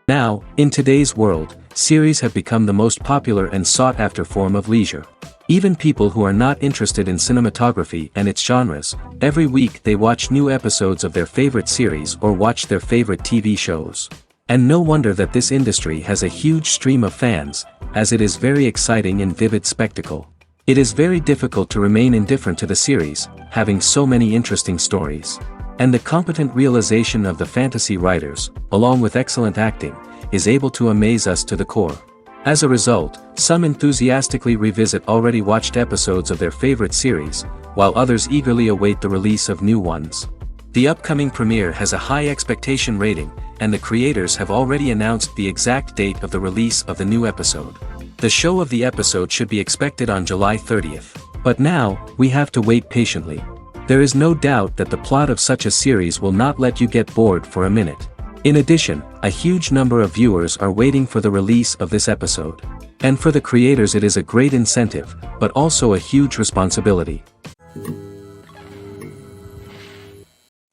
Now, in today's world, series have become the most popular and sought-after form of leisure. Even people who are not interested in cinematography and its genres, every week they watch new episodes of their favorite series or watch their favorite TV shows. And no wonder that this industry has a huge stream of fans, as it is very exciting and vivid spectacle. It is very difficult to remain indifferent to the series, having so many interesting stories. And the competent realization of the fantasy writers, along with excellent acting, is able to amaze us to the core. As a result, some enthusiastically revisit already watched episodes of their favorite series, while others eagerly await the release of new ones. The upcoming premiere has a high expectation rating, and the creators have already announced the exact date of the release of the new episode. The show of the episode should be expected on July 30th. But now, we have to wait patiently. There is no doubt that the plot of such a series will not let you get bored for a minute. In addition, a huge number of viewers are waiting for the release of this episode. And for the creators it is a great incentive, but also a huge responsibility.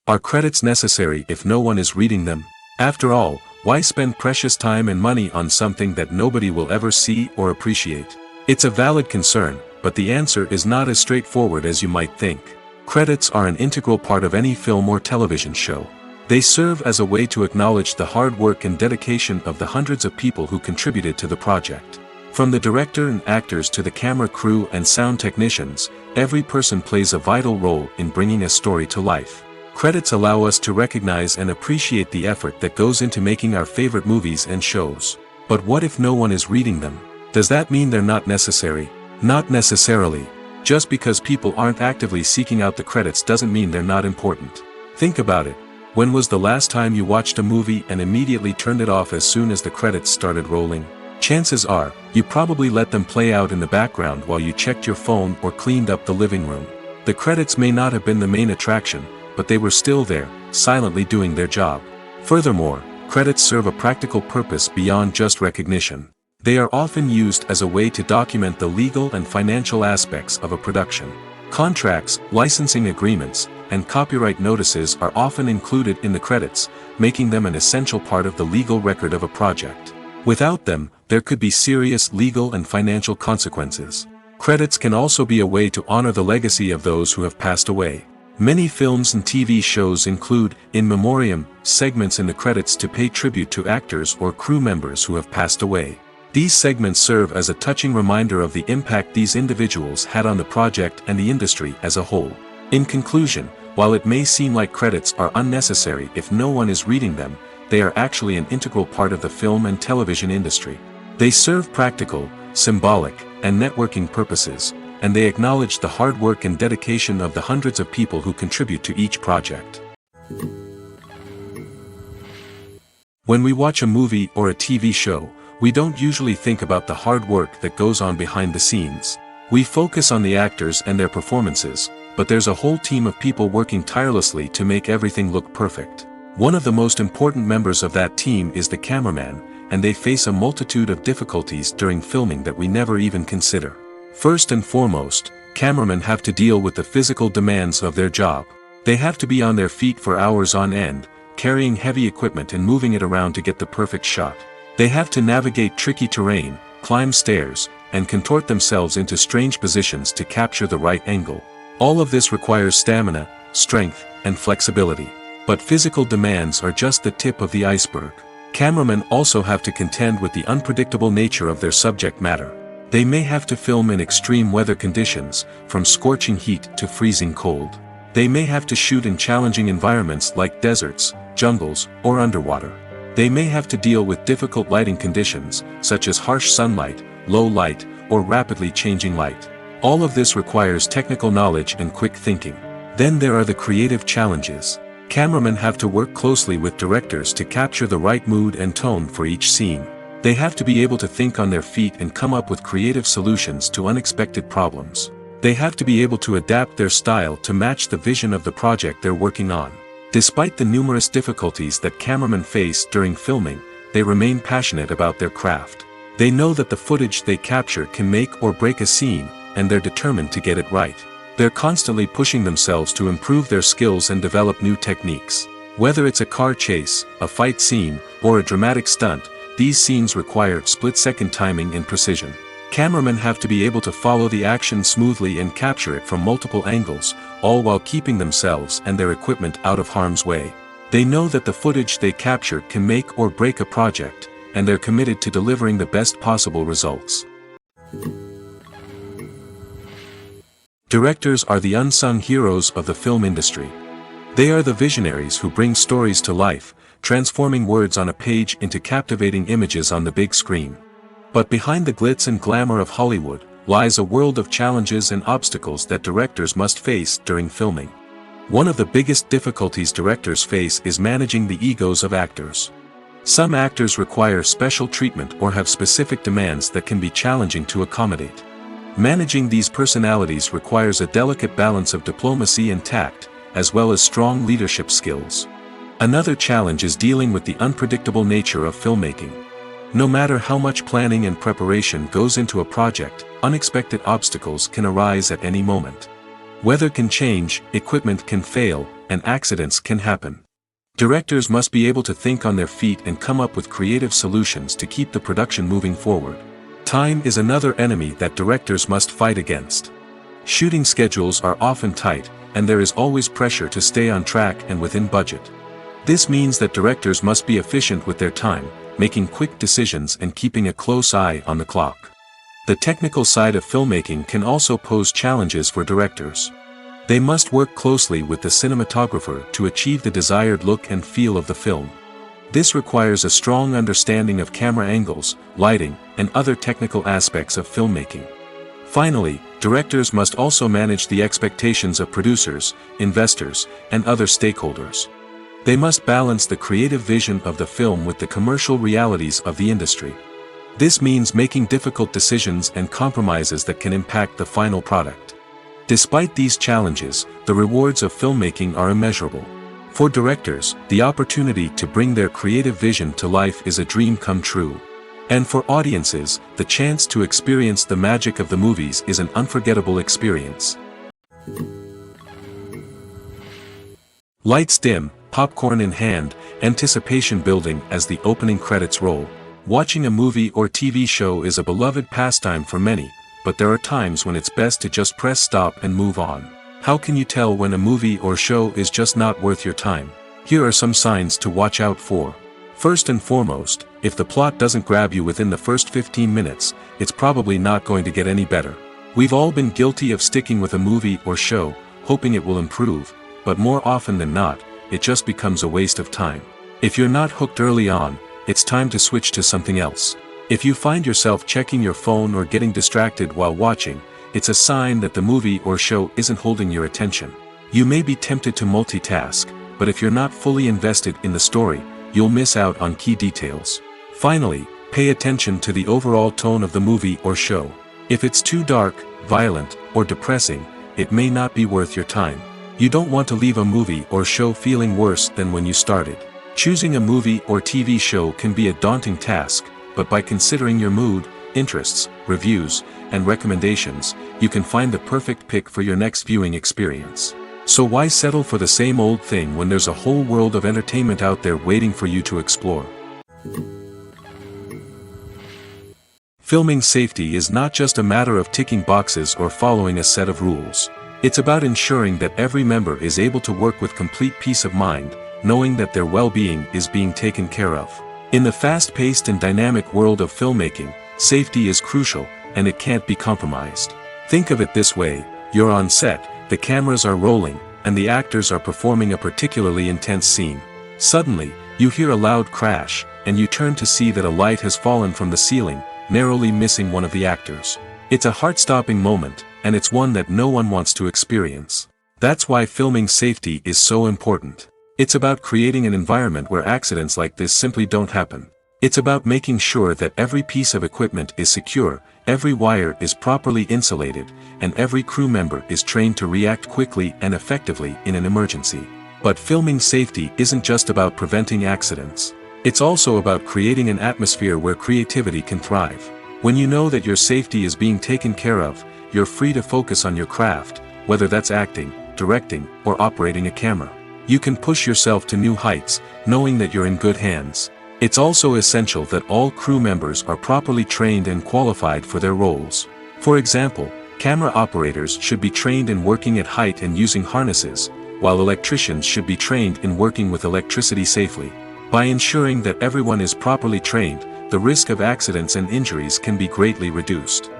Are credits necessary if no one is reading them? After all, why spend precious time and money on something that nobody will ever see or appreciate? It's a valid concern, but the answer is not as straightforward as you might think. Credits are an integral part of any film or television show. They serve as a way to acknowledge the hard work and dedication of the hundreds of people who contributed to the project. From the director and actors to the camera crew and sound technicians, every person plays a vital role in bringing a story to life. Credits allow us to recognize and appreciate the effort that goes into making our favorite movies and shows. But what if no one is reading them? Does that mean they're not necessary? Not necessarily. Just because people aren't actively seeking out the credits doesn't mean they're not important. Think about it. When was the last time you watched a movie and immediately turned it off as soon as the credits started rolling? Chances are, you probably let them play out in the background while you checked your phone or cleaned up the living room. The credits may not have been the main attraction, but they were still there, silently doing their job. Furthermore, credits serve a practical purpose beyond just recognition. They are often used as a way to document the legal and financial aspects of a production. Contracts, licensing agreements, and copyright notices are often included in the credits, making them an essential part of the legal record of a project. Without them, there could be serious legal and financial consequences. Credits can also be a way to honor the legacy of those who have passed away. Many films and TV shows include, in memoriam, segments in the credits to pay tribute to actors or crew members who have passed away. These segments serve as a touching reminder of the impact these individuals had on the project and the industry as a whole. In conclusion, while it may seem like credits are unnecessary if no one is reading them, they are actually an integral part of the film and television industry. They serve practical, symbolic, and networking purposes, and they acknowledge the hard work and dedication of the hundreds of people who contribute to each project. When we watch a movie or a TV show, we don't usually think about the hard work that goes on behind the scenes. We focus on the actors and their performances, but there's a whole team of people working tirelessly to make everything look perfect. One of the most important members of that team is the cameraman, and they face a multitude of difficulties during filming that we never even consider. First and foremost, cameramen have to deal with the physical demands of their job. They have to be on their feet for hours on end, carrying heavy equipment and moving it around to get the perfect shot. They have to navigate tricky terrain, climb stairs, and contort themselves into strange positions to capture the right angle. All of this requires stamina, strength, and flexibility. But physical demands are just the tip of the iceberg. Cameramen also have to contend with the unpredictable nature of their subject matter. They may have to film in extreme weather conditions, from scorching heat to freezing cold. They may have to shoot in challenging environments like deserts, jungles, or underwater. They may have to deal with difficult lighting conditions, such as harsh sunlight, low light, or rapidly changing light. All of this requires technical knowledge and quick thinking. Then there are the creative challenges. Cameramen have to work closely with directors to capture the right mood and tone for each scene. They have to be able to think on their feet and come up with creative solutions to unexpected problems. They have to be able to adapt their style to match the vision of the project they're working on. Despite the numerous difficulties that cameramen face during filming, they remain passionate about their craft. They know that the footage they capture can make or break a scene, and they're determined to get it right. They're constantly pushing themselves to improve their skills and develop new techniques. Whether it's a car chase, a fight scene, or a dramatic stunt, these scenes require split-second timing and precision. Cameramen have to be able to follow the action smoothly and capture it from multiple angles, all while keeping themselves and their equipment out of harm's way. They know that the footage they capture can make or break a project, and they're committed to delivering the best possible results. Directors are the unsung heroes of the film industry. They are the visionaries who bring stories to life, transforming words on a page into captivating images on the big screen. But behind the glitz and glamour of Hollywood lies a world of challenges and obstacles that directors must face during filming. One of the biggest difficulties directors face is managing the egos of actors. Some actors require special treatment or have specific demands that can be challenging to accommodate. Managing these personalities requires a delicate balance of diplomacy and tact, as well as strong leadership skills. Another challenge is dealing with the unpredictable nature of filmmaking. No matter how much planning and preparation goes into a project, unexpected obstacles can arise at any moment. Weather can change, equipment can fail, and accidents can happen. Directors must be able to think on their feet and come up with creative solutions to keep the production moving forward. Time is another enemy that directors must fight against. Shooting schedules are often tight, and there is always pressure to stay on track and within budget. This means that directors must be efficient with their time, making quick decisions and keeping a close eye on the clock. The technical side of filmmaking can also pose challenges for directors. They must work closely with the cinematographer to achieve the desired look and feel of the film. This requires a strong understanding of camera angles, lighting, and other technical aspects of filmmaking. Finally, directors must also manage the expectations of producers, investors, and other stakeholders. They must balance the creative vision of the film with the commercial realities of the industry. This means making difficult decisions and compromises that can impact the final product. Despite these challenges, the rewards of filmmaking are immeasurable. For directors, the opportunity to bring their creative vision to life is a dream come true. And for audiences, the chance to experience the magic of the movies is an unforgettable experience. Lights dim, popcorn in hand, anticipation building as the opening credits roll. Watching a movie or TV show is a beloved pastime for many, but there are times when it's best to just press stop and move on. How can you tell when a movie or show is just not worth your time? Here are some signs to watch out for. First and foremost, if the plot doesn't grab you within the first 15 minutes, it's probably not going to get any better. We've all been guilty of sticking with a movie or show, hoping it will improve, but more often than not, it just becomes a waste of time. If you're not hooked early on, it's time to switch to something else. If you find yourself checking your phone or getting distracted while watching, it's a sign that the movie or show isn't holding your attention. You may be tempted to multitask, but if you're not fully invested in the story, you'll miss out on key details. Finally, pay attention to the overall tone of the movie or show. If it's too dark, violent, or depressing, it may not be worth your time. You don't want to leave a movie or show feeling worse than when you started. Choosing a movie or TV show can be a daunting task, but by considering your mood, interests, reviews, and recommendations, you can find the perfect pick for your next viewing experience. So why settle for the same old thing when there's a whole world of entertainment out there waiting for you to explore? Filming safety is not just a matter of ticking boxes or following a set of rules. It's about ensuring that every member is able to work with complete peace of mind, knowing that their well-being is being taken care of. In the fast-paced and dynamic world of filmmaking, safety is crucial, and it can't be compromised. Think of it this way: you're on set, the cameras are rolling, and the actors are performing a particularly intense scene. Suddenly, you hear a loud crash, and you turn to see that a light has fallen from the ceiling, narrowly missing one of the actors. It's a heart-stopping moment, and it's one that no one wants to experience. That's why filming safety is so important. It's about creating an environment where accidents like this simply don't happen. It's about making sure that every piece of equipment is secure, every wire is properly insulated, and every crew member is trained to react quickly and effectively in an emergency. But filming safety isn't just about preventing accidents. It's also about creating an atmosphere where creativity can thrive. When you know that your safety is being taken care of, you're free to focus on your craft, whether that's acting, directing, or operating a camera. You can push yourself to new heights, knowing that you're in good hands. It's also essential that all crew members are properly trained and qualified for their roles. For example, camera operators should be trained in working at height and using harnesses, while electricians should be trained in working with electricity safely. By ensuring that everyone is properly trained, the risk of accidents and injuries can be greatly reduced.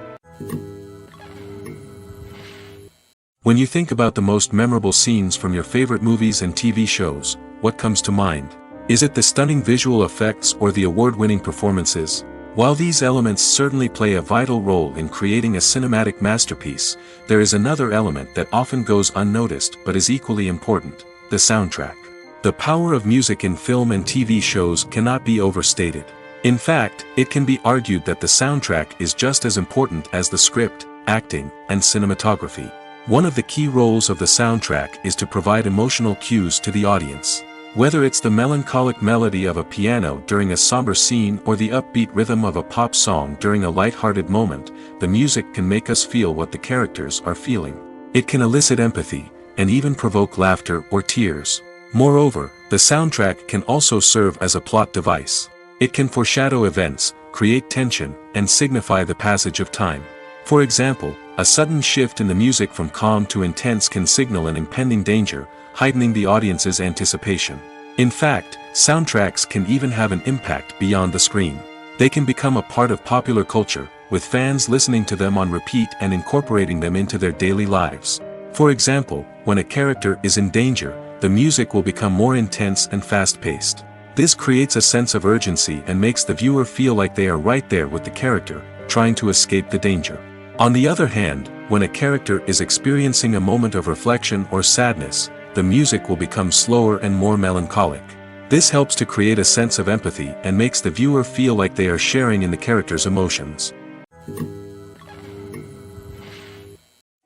When you think about the most memorable scenes from your favorite movies and TV shows, what comes to mind? Is it the stunning visual effects or the award-winning performances? While these elements certainly play a vital role in creating a cinematic masterpiece, there is another element that often goes unnoticed but is equally important: the soundtrack. The power of music in film and TV shows cannot be overstated. In fact, it can be argued that the soundtrack is just as important as the script, acting, and cinematography. One of the key roles of the soundtrack is to provide emotional cues to the audience. Whether it's the melancholic melody of a piano during a somber scene or the upbeat rhythm of a pop song during a light-hearted moment, the music can make us feel what the characters are feeling. It can elicit empathy, and even provoke laughter or tears. Moreover, the soundtrack can also serve as a plot device. It can foreshadow events, create tension, and signify the passage of time. For example, a sudden shift in the music from calm to intense can signal an impending danger, heightening the audience's anticipation. In fact, soundtracks can even have an impact beyond the screen. They can become a part of popular culture, with fans listening to them on repeat and incorporating them into their daily lives. For example, when a character is in danger, the music will become more intense and fast-paced. This creates a sense of urgency and makes the viewer feel like they are right there with the character, trying to escape the danger. On the other hand, when a character is experiencing a moment of reflection or sadness, the music will become slower and more melancholic. This helps to create a sense of empathy and makes the viewer feel like they are sharing in the character's emotions.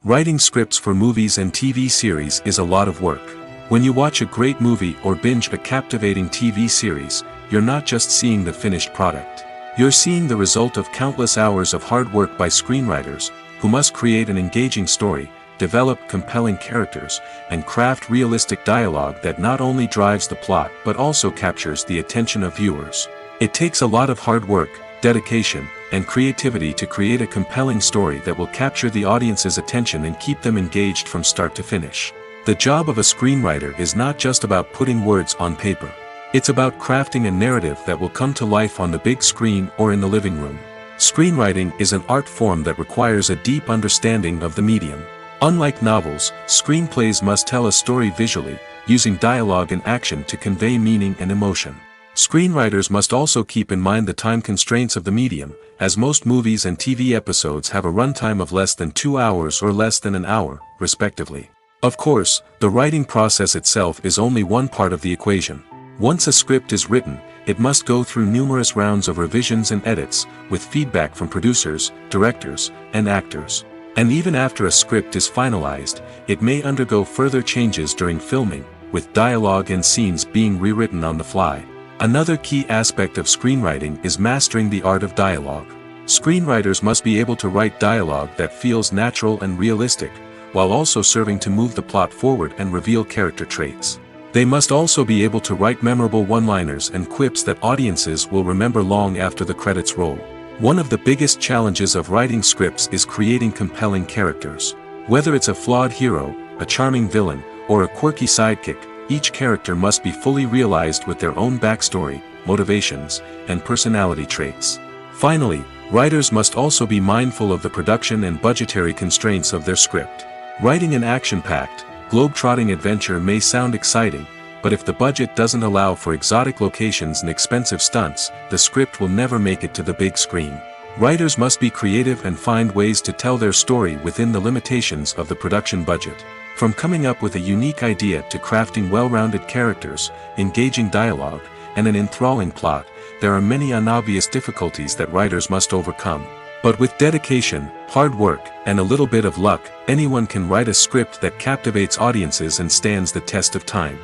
Writing scripts for movies and TV series is a lot of work. When you watch a great movie or binge a captivating TV series, you're not just seeing the finished product. You're seeing the result of countless hours of hard work by screenwriters, who must create an engaging story, develop compelling characters, and craft realistic dialogue that not only drives the plot but also captures the attention of viewers. It takes a lot of hard work, dedication, and creativity to create a compelling story that will capture the audience's attention and keep them engaged from start to finish. The job of a screenwriter is not just about putting words on paper. It's about crafting a narrative that will come to life on the big screen or in the living room. Screenwriting is an art form that requires a deep understanding of the medium. Unlike novels, screenplays must tell a story visually, using dialogue and action to convey meaning and emotion. Screenwriters must also keep in mind the time constraints of the medium, as most movies and TV episodes have a runtime of less than 2 hours or less than an hour, respectively. Of course, the writing process itself is only one part of the equation. Once a script is written, it must go through numerous rounds of revisions and edits, with feedback from producers, directors, and actors. And even after a script is finalized, it may undergo further changes during filming, with dialogue and scenes being rewritten on the fly. Another key aspect of screenwriting is mastering the art of dialogue. Screenwriters must be able to write dialogue that feels natural and realistic, while also serving to move the plot forward and reveal character traits. They must also be able to write memorable one-liners and quips that audiences will remember long after the credits roll. One of the biggest challenges of writing scripts is creating compelling characters. Whether it's a flawed hero, a charming villain, or a quirky sidekick, each character must be fully realized with their own backstory, motivations, and personality traits. Finally, writers must also be mindful of the production and budgetary constraints of their script. Writing an action-packed, globe-trotting adventure may sound exciting, but if the budget doesn't allow for exotic locations and expensive stunts, the script will never make it to the big screen. Writers must be creative and find ways to tell their story within the limitations of the production budget. From coming up with a unique idea to crafting well-rounded characters, engaging dialogue, and an enthralling plot, there are many unobvious difficulties that writers must overcome. But with dedication, hard work, and a little bit of luck, anyone can write a script that captivates audiences and stands the test of time.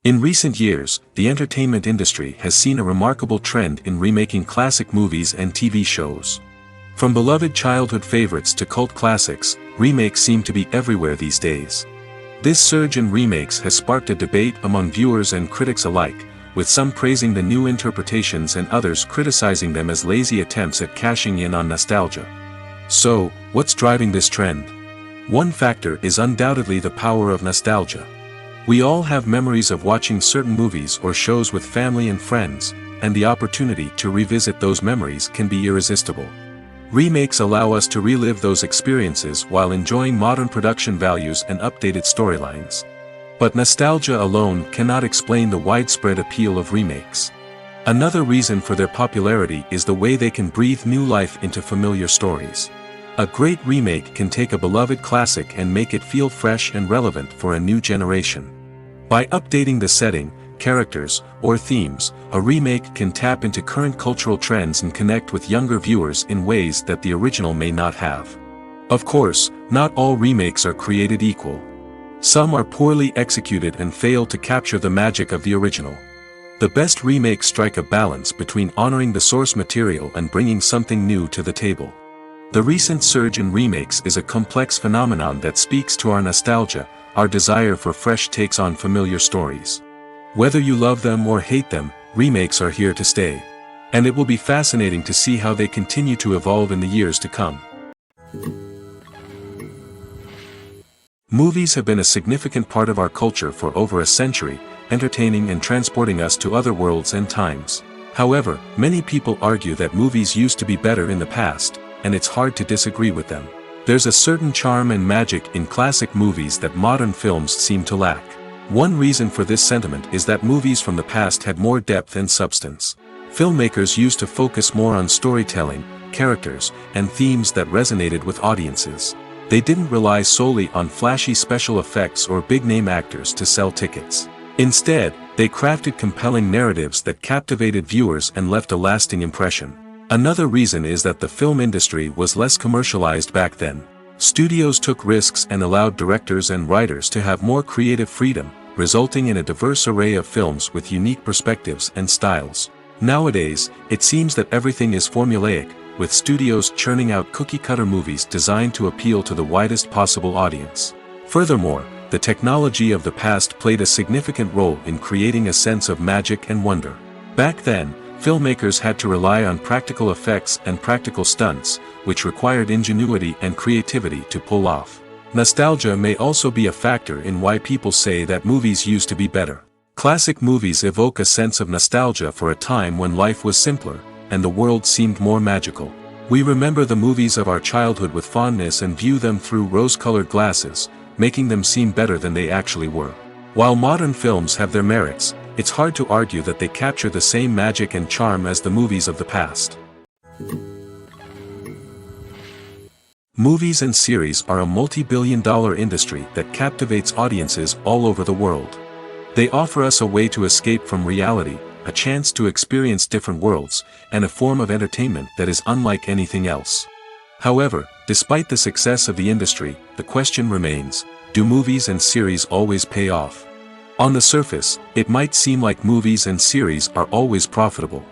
In recent years, the entertainment industry has seen a remarkable trend in remaking classic movies and TV shows. From beloved childhood favorites to cult classics, remakes seem to be everywhere these days. This surge in remakes has sparked a debate among viewers and critics alike, with some praising the new interpretations and others criticizing them as lazy attempts at cashing in on nostalgia. So, what's driving this trend? One factor is undoubtedly the power of nostalgia. We all have memories of watching certain movies or shows with family and friends, and the opportunity to revisit those memories can be irresistible. Remakes allow us to relive those experiences while enjoying modern production values and updated storylines. But nostalgia alone cannot explain the widespread appeal of remakes. Another reason for their popularity is the way they can breathe new life into familiar stories. A great remake can take a beloved classic and make it feel fresh and relevant for a new generation. By updating the setting, characters, or themes, a remake can tap into current cultural trends and connect with younger viewers in ways that the original may not have. Of course, not all remakes are created equal. Some are poorly executed and fail to capture the magic of the original. The best remakes strike a balance between honoring the source material and bringing something new to the table. The recent surge in remakes is a complex phenomenon that speaks to our nostalgia, our desire for fresh takes on familiar stories. Whether you love them or hate them, remakes are here to stay. And it will be fascinating to see how they continue to evolve in the years to come. Movies have been a significant part of our culture for over a century, entertaining and transporting us to other worlds and times. However, many people argue that movies used to be better in the past, and it's hard to disagree with them. There's a certain charm and magic in classic movies that modern films seem to lack. One reason for this sentiment is that movies from the past had more depth and substance. Filmmakers used to focus more on storytelling, characters, and themes that resonated with audiences. They didn't rely solely on flashy special effects or big-name actors to sell tickets. Instead, they crafted compelling narratives that captivated viewers and left a lasting impression. Another reason is that the film industry was less commercialized back then. Studios took risks and allowed directors and writers to have more creative freedom, resulting in a diverse array of films with unique perspectives and styles. Nowadays, it seems that everything is formulaic, with studios churning out cookie-cutter movies designed to appeal to the widest possible audience. Furthermore, the technology of the past played a significant role in creating a sense of magic and wonder. Back then, filmmakers had to rely on practical effects and practical stunts, which required ingenuity and creativity to pull off. Nostalgia may also be a factor in why people say that movies used to be better. Classic movies evoke a sense of nostalgia for a time when life was simpler, and the world seemed more magical. We remember the movies of our childhood with fondness and view them through rose-colored glasses, making them seem better than they actually were. While modern films have their merits, it's hard to argue that they capture the same magic and charm as the movies of the past. Movies and series are a multi-billion-dollar industry that captivates audiences all over the world. They offer us a way to escape from reality, a chance to experience different worlds, and a form of entertainment that is unlike anything else. However, despite the success of the industry, the question remains, do movies and series always pay off? On the surface, it might seem like movies and series are always profitable.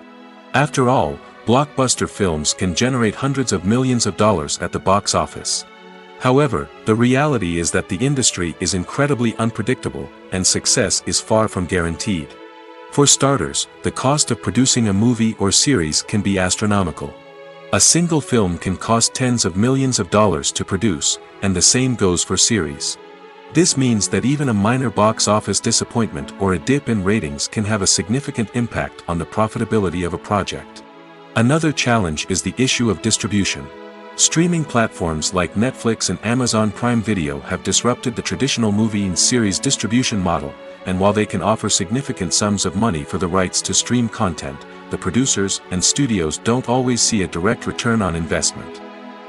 After all, blockbuster films can generate hundreds of millions of dollars at the box office. However, the reality is that the industry is incredibly unpredictable, and success is far from guaranteed. For starters, the cost of producing a movie or series can be astronomical. A single film can cost tens of millions of dollars to produce, and the same goes for series. This means that even a minor box office disappointment or a dip in ratings can have a significant impact on the profitability of a project. Another challenge is the issue of distribution. Streaming platforms like Netflix and Amazon Prime Video have disrupted the traditional movie and series distribution model, and while they can offer significant sums of money for the rights to stream content, the producers and studios don't always see a direct return on investment.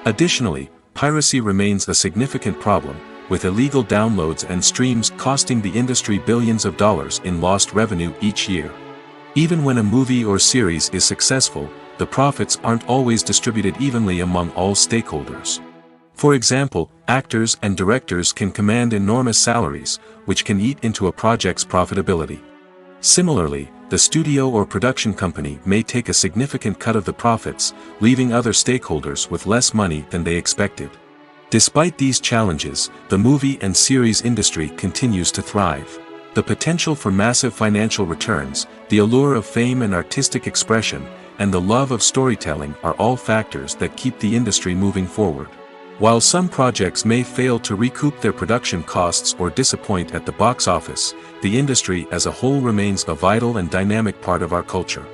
Additionally, piracy remains a significant problem, with illegal downloads and streams costing the industry billions of dollars in lost revenue each year. Even when a movie or series is successful, the profits aren't always distributed evenly among all stakeholders. For example, actors and directors can command enormous salaries, which can eat into a project's profitability. Similarly, the the studio or production company may take a significant cut of the profits, leaving other stakeholders with less money than they expected. Despite these challenges, the movie and series industry continues to thrive. The potential for massive financial returns, the allure of fame and artistic expression, and the love of storytelling are all factors that keep the industry moving forward. While some projects may fail to recoup their production costs or disappoint at the box office, the industry as a whole remains a vital and dynamic part of our culture.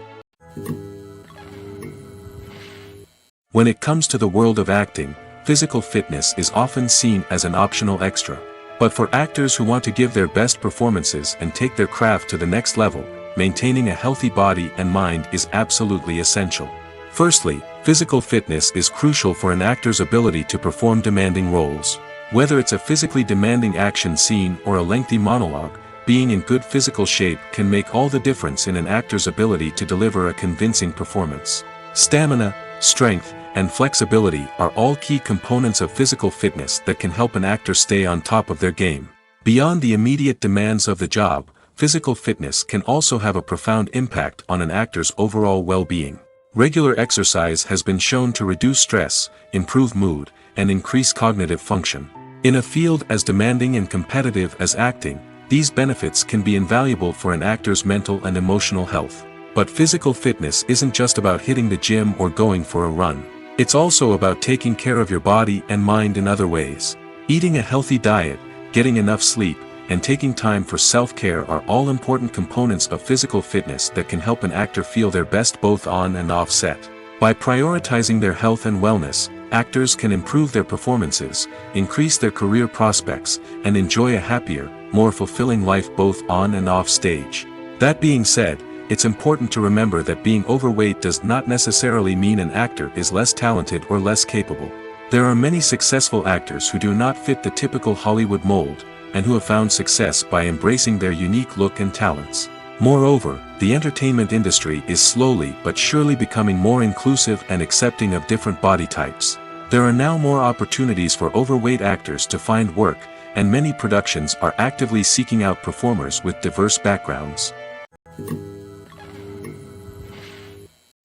When it comes to the world of acting, physical fitness is often seen as an optional extra. But for actors who want to give their best performances and take their craft to the next level, maintaining a healthy body and mind is absolutely essential. Firstly, physical fitness is crucial for an actor's ability to perform demanding roles. Whether it's a physically demanding action scene or a lengthy monologue, being in good physical shape can make all the difference in an actor's ability to deliver a convincing performance. Stamina, strength, and flexibility are all key components of physical fitness that can help an actor stay on top of their game. Beyond the immediate demands of the job, physical fitness can also have a profound impact on an actor's overall well-being. Regular exercise has been shown to reduce stress, improve mood, and increase cognitive function. In a field as demanding and competitive as acting, these benefits can be invaluable for an actor's mental and emotional health. But physical fitness isn't just about hitting the gym or going for a run. It's also about taking care of your body and mind in other ways. Eating a healthy diet, getting enough sleep, and taking time for self-care are all important components of physical fitness that can help an actor feel their best both on and off set. By prioritizing their health and wellness, actors can improve their performances, increase their career prospects, and enjoy a happier, more fulfilling life both on and off stage. That being said, it's important to remember that being overweight does not necessarily mean an actor is less talented or less capable. There are many successful actors who do not fit the typical Hollywood mold, and who have found success by embracing their unique look and talents. Moreover, the entertainment industry is slowly but surely becoming more inclusive and accepting of different body types. There are now more opportunities for overweight actors to find work, and many productions are actively seeking out performers with diverse backgrounds.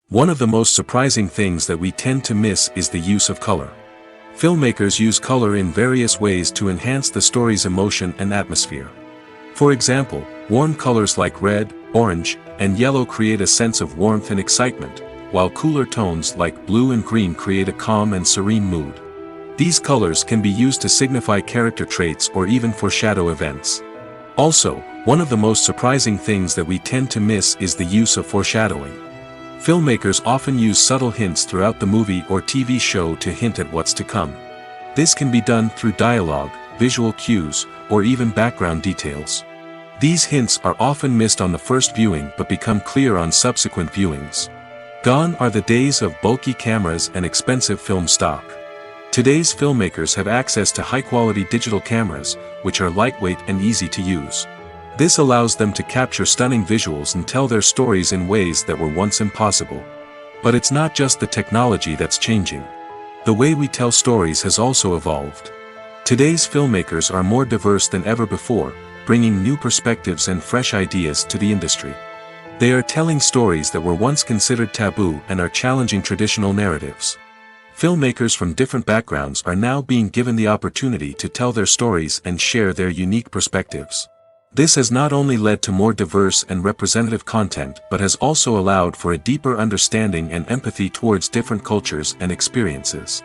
One of the most surprising things that we tend to miss is the use of color. Filmmakers use color in various ways to enhance the story's emotion and atmosphere. For example, warm colors like red, orange, and yellow create a sense of warmth and excitement, while cooler tones like blue and green create a calm and serene mood. These colors can be used to signify character traits or even foreshadow events. Also, one of the most surprising things that we tend to miss is the use of foreshadowing. Filmmakers often use subtle hints throughout the movie or TV show to hint at what's to come. This can be done through dialogue, visual cues, or even background details. These hints are often missed on the first viewing but become clear on subsequent viewings. Gone are the days of bulky cameras and expensive film stock. Today's filmmakers have access to high-quality digital cameras, which are lightweight and easy to use. This allows them to capture stunning visuals and tell their stories in ways that were once impossible. But it's not just the technology that's changing. The way we tell stories has also evolved. Today's filmmakers are more diverse than ever before, bringing new perspectives and fresh ideas to the industry. They are telling stories that were once considered taboo and are challenging traditional narratives. Filmmakers from different backgrounds are now being given the opportunity to tell their stories and share their unique perspectives. This has not only led to more diverse and representative content but has also allowed for a deeper understanding and empathy towards different cultures and experiences.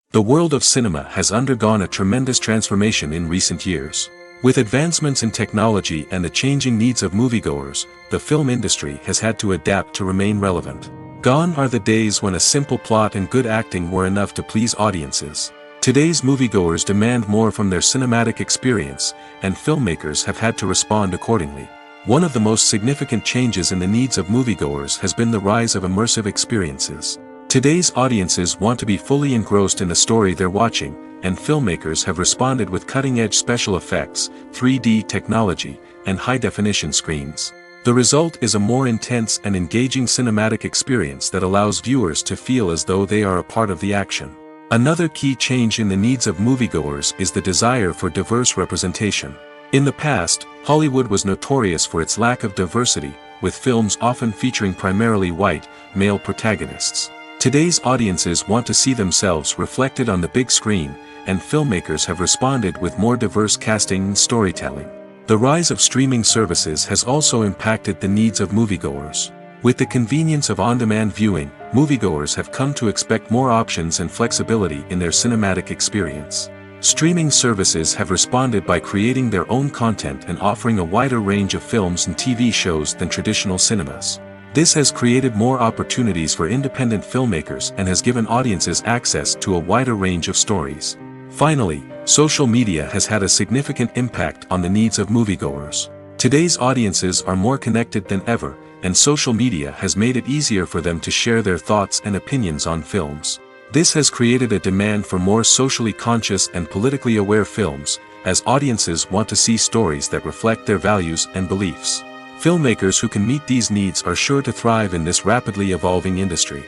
The world of cinema has undergone a tremendous transformation in recent years. With advancements in technology and the changing needs of moviegoers, the film industry has had to adapt to remain relevant. Gone are the days when a simple plot and good acting were enough to please audiences. Today's moviegoers demand more from their cinematic experience, and filmmakers have had to respond accordingly. One of the most significant changes in the needs of moviegoers has been the rise of immersive experiences. Today's audiences want to be fully engrossed in the story they're watching, and filmmakers have responded with cutting-edge special effects, 3D technology, and high-definition screens. The result is a more intense and engaging cinematic experience that allows viewers to feel as though they are a part of the action. Another key change in the needs of moviegoers is the desire for diverse representation. In the past, Hollywood was notorious for its lack of diversity, with films often featuring primarily white, male protagonists. Today's audiences want to see themselves reflected on the big screen, and filmmakers have responded with more diverse casting and storytelling. The rise of streaming services has also impacted the needs of moviegoers. With the convenience of on-demand viewing, moviegoers have come to expect more options and flexibility in their cinematic experience. Streaming services have responded by creating their own content and offering a wider range of films and TV shows than traditional cinemas. This has created more opportunities for independent filmmakers and has given audiences access to a wider range of stories. Finally, social media has had a significant impact on the needs of moviegoers. Today's audiences are more connected than ever, and social media has made it easier for them to share their thoughts and opinions on films. This has created a demand for more socially conscious and politically aware films, as audiences want to see stories that reflect their values and beliefs. Filmmakers who can meet these needs are sure to thrive in this rapidly evolving industry.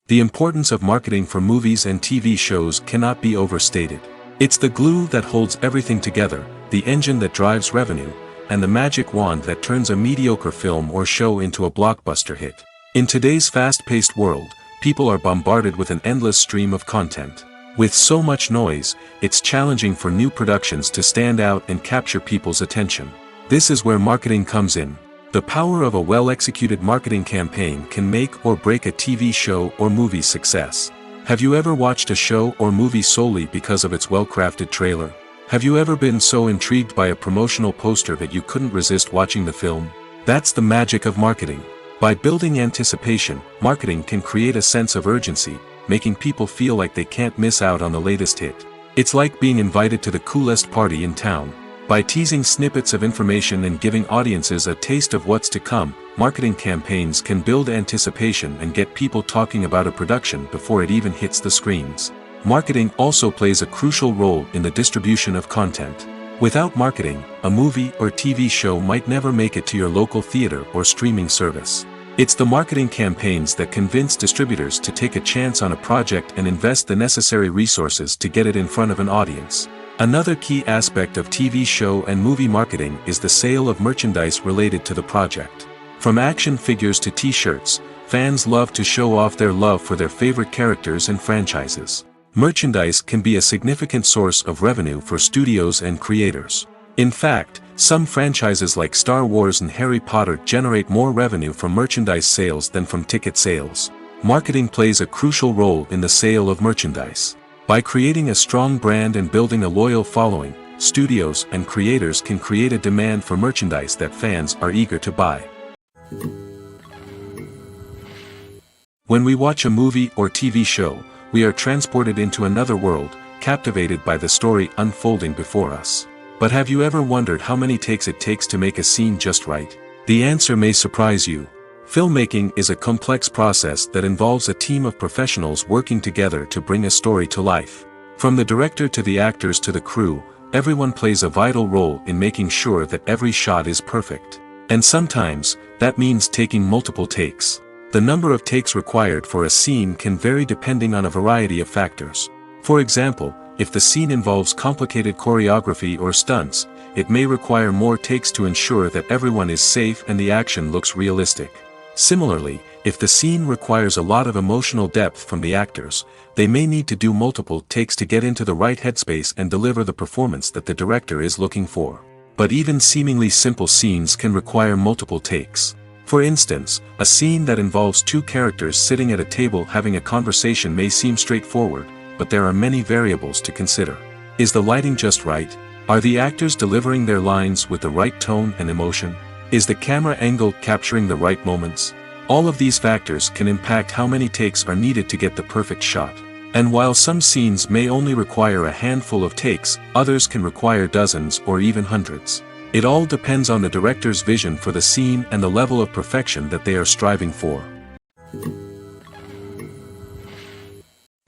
The importance of marketing for movies and TV shows cannot be overstated. It's the glue that holds everything together, the engine that drives revenue, and the magic wand that turns a mediocre film or show into a blockbuster hit. In today's fast-paced world, people are bombarded with an endless stream of content. With so much noise, it's challenging for new productions to stand out and capture people's attention. This is where marketing comes in. The power of a well-executed marketing campaign can make or break a TV show or movie's success. Have you ever watched a show or movie solely because of its well-crafted trailer? Have you ever been so intrigued by a promotional poster that you couldn't resist watching the film? That's the magic of marketing. By building anticipation, marketing can create a sense of urgency, making people feel like they can't miss out on the latest hit. It's like being invited to the coolest party in town. By teasing snippets of information and giving audiences a taste of what's to come, marketing campaigns can build anticipation and get people talking about a production before it even hits the screens. Marketing also plays a crucial role in the distribution of content. Without marketing, a movie or TV show might never make it to your local theater or streaming service. It's the marketing campaigns that convince distributors to take a chance on a project and invest the necessary resources to get it in front of an audience. Another key aspect of TV show and movie marketing is the sale of merchandise related to the project. From action figures to t-shirts, fans love to show off their love for their favorite characters and franchises. Merchandise can be a significant source of revenue for studios and creators. In fact, some franchises like Star Wars and Harry Potter generate more revenue from merchandise sales than from ticket sales. Marketing plays a crucial role in the sale of merchandise. By creating a strong brand and building a loyal following, studios and creators can create a demand for merchandise that fans are eager to buy. When we watch a movie or TV show, we are transported into another world, captivated by the story unfolding before us. But have you ever wondered how many takes it takes to make a scene just right? The answer may surprise you. Filmmaking is a complex process that involves a team of professionals working together to bring a story to life. From the director to the actors to the crew, everyone plays a vital role in making sure that every shot is perfect. And sometimes, that means taking multiple takes. The number of takes required for a scene can vary depending on a variety of factors. For example, if the scene involves complicated choreography or stunts, it may require more takes to ensure that everyone is safe and the action looks realistic. Similarly, if the scene requires a lot of emotional depth from the actors, they may need to do multiple takes to get into the right headspace and deliver the performance that the director is looking for. But even seemingly simple scenes can require multiple takes. For instance, a scene that involves two characters sitting at a table having a conversation may seem straightforward, but there are many variables to consider. Is the lighting just right? Are the actors delivering their lines with the right tone and emotion? Is the camera angle capturing the right moments? All of these factors can impact how many takes are needed to get the perfect shot. And while some scenes may only require a handful of takes, others can require dozens or even hundreds. It all depends on the director's vision for the scene and the level of perfection that they are striving for.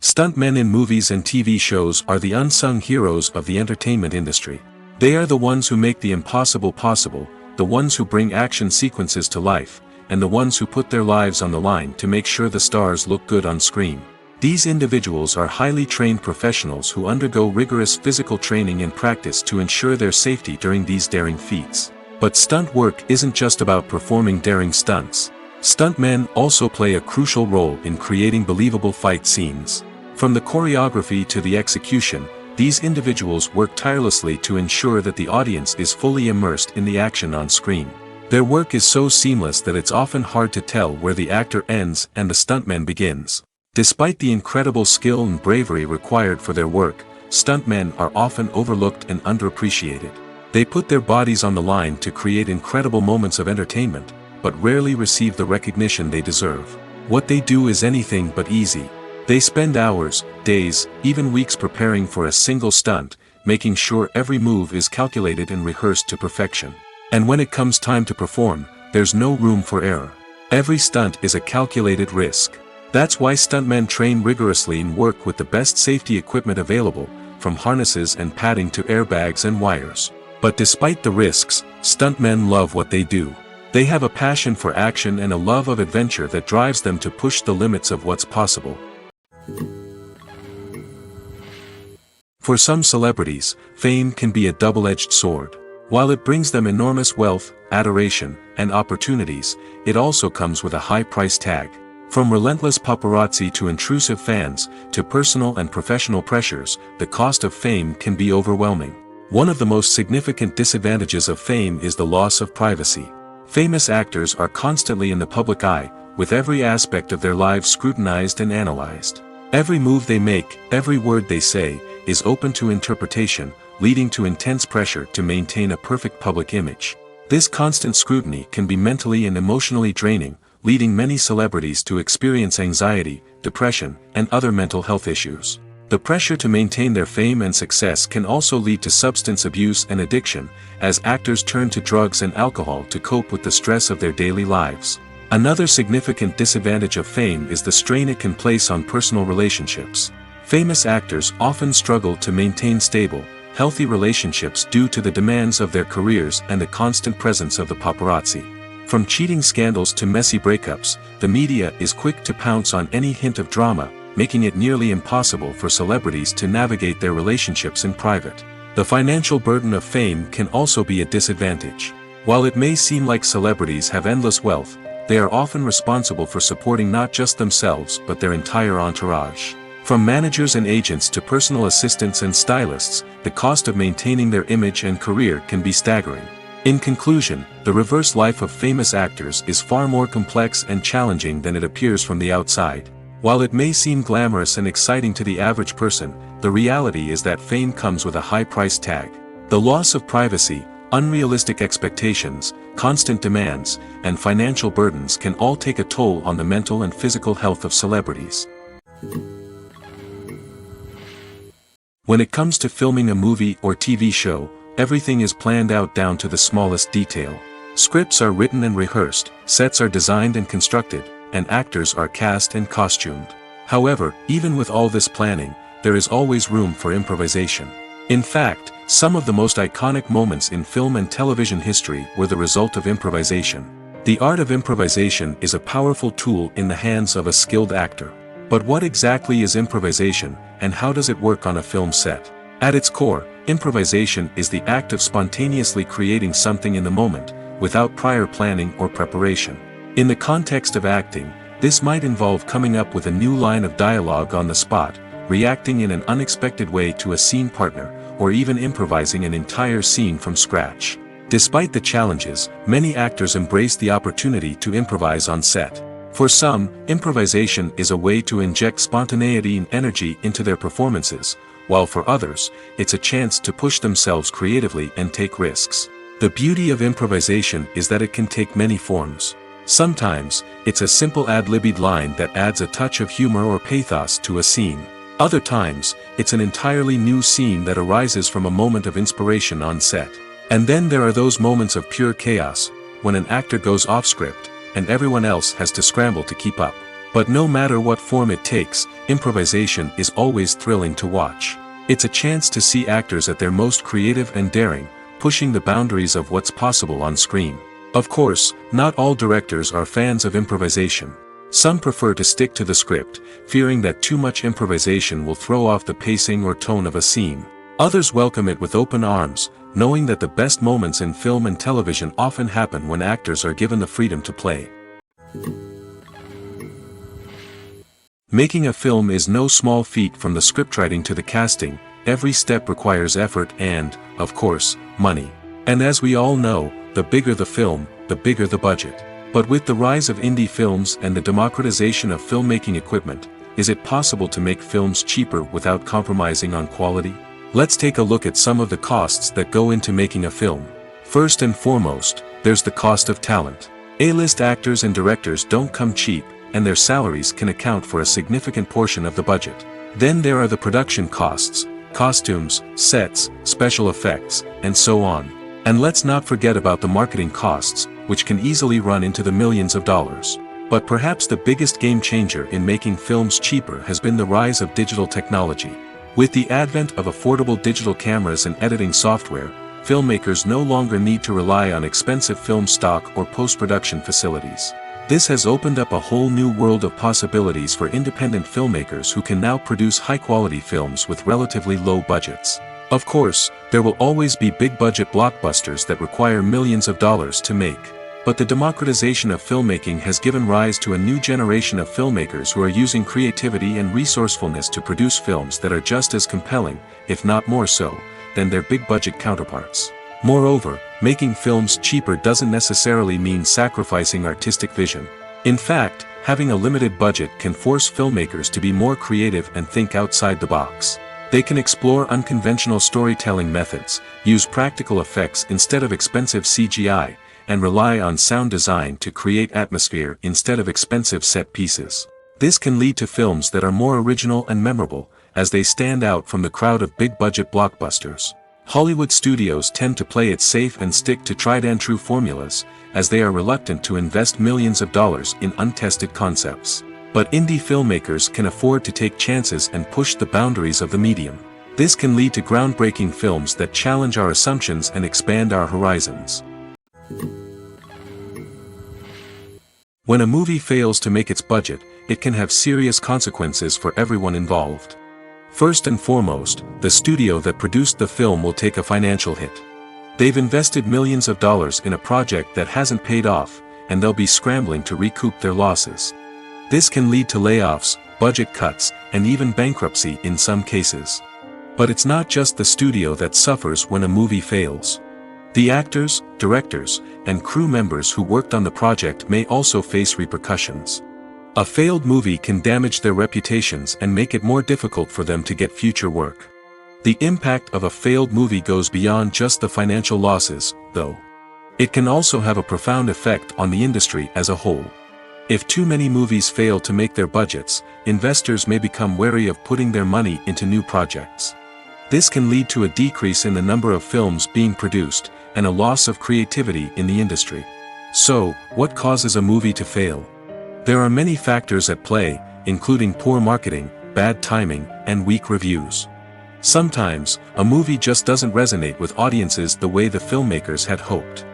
Stuntmen in movies and TV shows are the unsung heroes of the entertainment industry. They are the ones who make the impossible possible, the ones who bring action sequences to life, and the ones who put their lives on the line to make sure the stars look good on screen. These individuals are highly trained professionals who undergo rigorous physical training and practice to ensure their safety during these daring feats. But stunt work isn't just about performing daring stunts. Stuntmen also play a crucial role in creating believable fight scenes. From the choreography to the execution, these individuals work tirelessly to ensure that the audience is fully immersed in the action on screen. Their work is so seamless that it's often hard to tell where the actor ends and the stuntman begins. Despite the incredible skill and bravery required for their work, stuntmen are often overlooked and underappreciated. They put their bodies on the line to create incredible moments of entertainment, but rarely receive the recognition they deserve. What they do is anything but easy. They spend hours, days, even weeks preparing for a single stunt, making sure every move is calculated and rehearsed to perfection. And when it comes time to perform, there's no room for error. Every stunt is a calculated risk. That's why stuntmen train rigorously and work with the best safety equipment available, from harnesses and padding to airbags and wires. But despite the risks, stuntmen love what they do. They have a passion for action and a love of adventure that drives them to push the limits of what's possible. For some celebrities, fame can be a double-edged sword. While it brings them enormous wealth, adoration, and opportunities, it also comes with a high price tag. From relentless paparazzi to intrusive fans, to personal and professional pressures, the cost of fame can be overwhelming. One of the most significant disadvantages of fame is the loss of privacy. Famous actors are constantly in the public eye, with every aspect of their lives scrutinized and analyzed. Every move they make, every word they say, is open to interpretation, leading to intense pressure to maintain a perfect public image. This constant scrutiny can be mentally and emotionally draining, leading many celebrities to experience anxiety, depression, and other mental health issues. The pressure to maintain their fame and success can also lead to substance abuse and addiction, as actors turn to drugs and alcohol to cope with the stress of their daily lives. Another significant disadvantage of fame is the strain it can place on personal relationships. Famous actors often struggle to maintain stable, healthy relationships due to the demands of their careers and the constant presence of the paparazzi. From cheating scandals to messy breakups, the media is quick to pounce on any hint of drama, making it nearly impossible for celebrities to navigate their relationships in private. The financial burden of fame can also be a disadvantage. While it may seem like celebrities have endless wealth, they are often responsible for supporting not just themselves but their entire entourage. From managers and agents to personal assistants and stylists, the cost of maintaining their image and career can be staggering. In conclusion, the reverse life of famous actors is far more complex and challenging than it appears from the outside. While it may seem glamorous and exciting to the average person, the reality is that fame comes with a high price tag. The loss of privacy, unrealistic expectations, constant demands, and financial burdens can all take a toll on the mental and physical health of celebrities. When it comes to filming a movie or TV show, everything is planned out down to the smallest detail. Scripts are written and rehearsed, sets are designed and constructed, and actors are cast and costumed. However, even with all this planning, there is always room for improvisation. In fact, some of the most iconic moments in film and television history were the result of improvisation. The art of improvisation is a powerful tool in the hands of a skilled actor. But what exactly is improvisation, and how does it work on a film set? At its core, improvisation is the act of spontaneously creating something in the moment, without prior planning or preparation. In the context of acting, this might involve coming up with a new line of dialogue on the spot, reacting in an unexpected way to a scene partner, or even improvising an entire scene from scratch. Despite the challenges, many actors embrace the opportunity to improvise on set. For some, improvisation is a way to inject spontaneity and energy into their performances, while for others, it's a chance to push themselves creatively and take risks. The beauty of improvisation is that it can take many forms. Sometimes, it's a simple ad-libbed line that adds a touch of humor or pathos to a scene. Other times, it's an entirely new scene that arises from a moment of inspiration on set. And then there are those moments of pure chaos, when an actor goes off script, and everyone else has to scramble to keep up. But no matter what form it takes, improvisation is always thrilling to watch. It's a chance to see actors at their most creative and daring, pushing the boundaries of what's possible on screen. Of course, not all directors are fans of improvisation. Some prefer to stick to the script, fearing that too much improvisation will throw off the pacing or tone of a scene. Others welcome it with open arms, knowing that the best moments in film and television often happen when actors are given the freedom to play. Making a film is no small feat. From the scriptwriting to the casting, every step requires effort and, of course, money. And as we all know, the bigger the film, the bigger the budget. But with the rise of indie films and the democratization of filmmaking equipment, is it possible to make films cheaper without compromising on quality? Let's take a look at some of the costs that go into making a film. First and foremost, there's the cost of talent. A-list actors and directors don't come cheap, and their salaries can account for a significant portion of the budget. Then there are the production costs, costumes, sets, special effects, and so on. And let's not forget about the marketing costs, which can easily run into the millions of dollars. But perhaps the biggest game changer in making films cheaper has been the rise of digital technology. With the advent of affordable digital cameras and editing software, filmmakers no longer need to rely on expensive film stock or post-production facilities. This has opened up a whole new world of possibilities for independent filmmakers who can now produce high-quality films with relatively low budgets. Of course, there will always be big-budget blockbusters that require millions of dollars to make. But the democratization of filmmaking has given rise to a new generation of filmmakers who are using creativity and resourcefulness to produce films that are just as compelling, if not more so, than their big-budget counterparts. Moreover, making films cheaper doesn't necessarily mean sacrificing artistic vision. In fact, having a limited budget can force filmmakers to be more creative and think outside the box. They can explore unconventional storytelling methods, use practical effects instead of expensive CGI, and rely on sound design to create atmosphere instead of expensive set pieces. This can lead to films that are more original and memorable, as they stand out from the crowd of big-budget blockbusters. Hollywood studios tend to play it safe and stick to tried-and-true formulas, as they are reluctant to invest millions of dollars in untested concepts. But indie filmmakers can afford to take chances and push the boundaries of the medium. This can lead to groundbreaking films that challenge our assumptions and expand our horizons. When a movie fails to make its budget, it can have serious consequences for everyone involved. First and foremost, the studio that produced the film will take a financial hit. They've invested millions of dollars in a project that hasn't paid off, and they'll be scrambling to recoup their losses. This can lead to layoffs, budget cuts, and even bankruptcy in some cases. But it's not just the studio that suffers when a movie fails. The actors, directors, and crew members who worked on the project may also face repercussions. A failed movie can damage their reputations and make it more difficult for them to get future work. The impact of a failed movie goes beyond just the financial losses, though. It can also have a profound effect on the industry as a whole. If too many movies fail to make their budgets, investors may become wary of putting their money into new projects. This can lead to a decrease in the number of films being produced, and a loss of creativity in the industry. So, what causes a movie to fail? There are many factors at play, including poor marketing, bad timing, and weak reviews. Sometimes, a movie just doesn't resonate with audiences the way the filmmakers had hoped.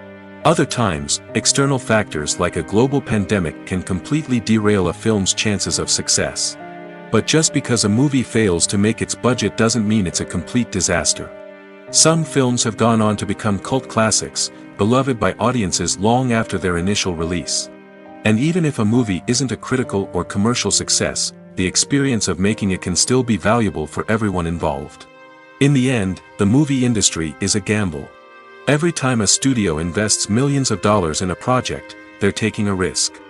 Other times, external factors like a global pandemic can completely derail a film's chances of success. But just because a movie fails to make its budget doesn't mean it's a complete disaster. Some films have gone on to become cult classics, beloved by audiences long after their initial release. And even if a movie isn't a critical or commercial success, the experience of making it can still be valuable for everyone involved. In the end, the movie industry is a gamble. Every time a studio invests millions of dollars in a project, they're taking a risk.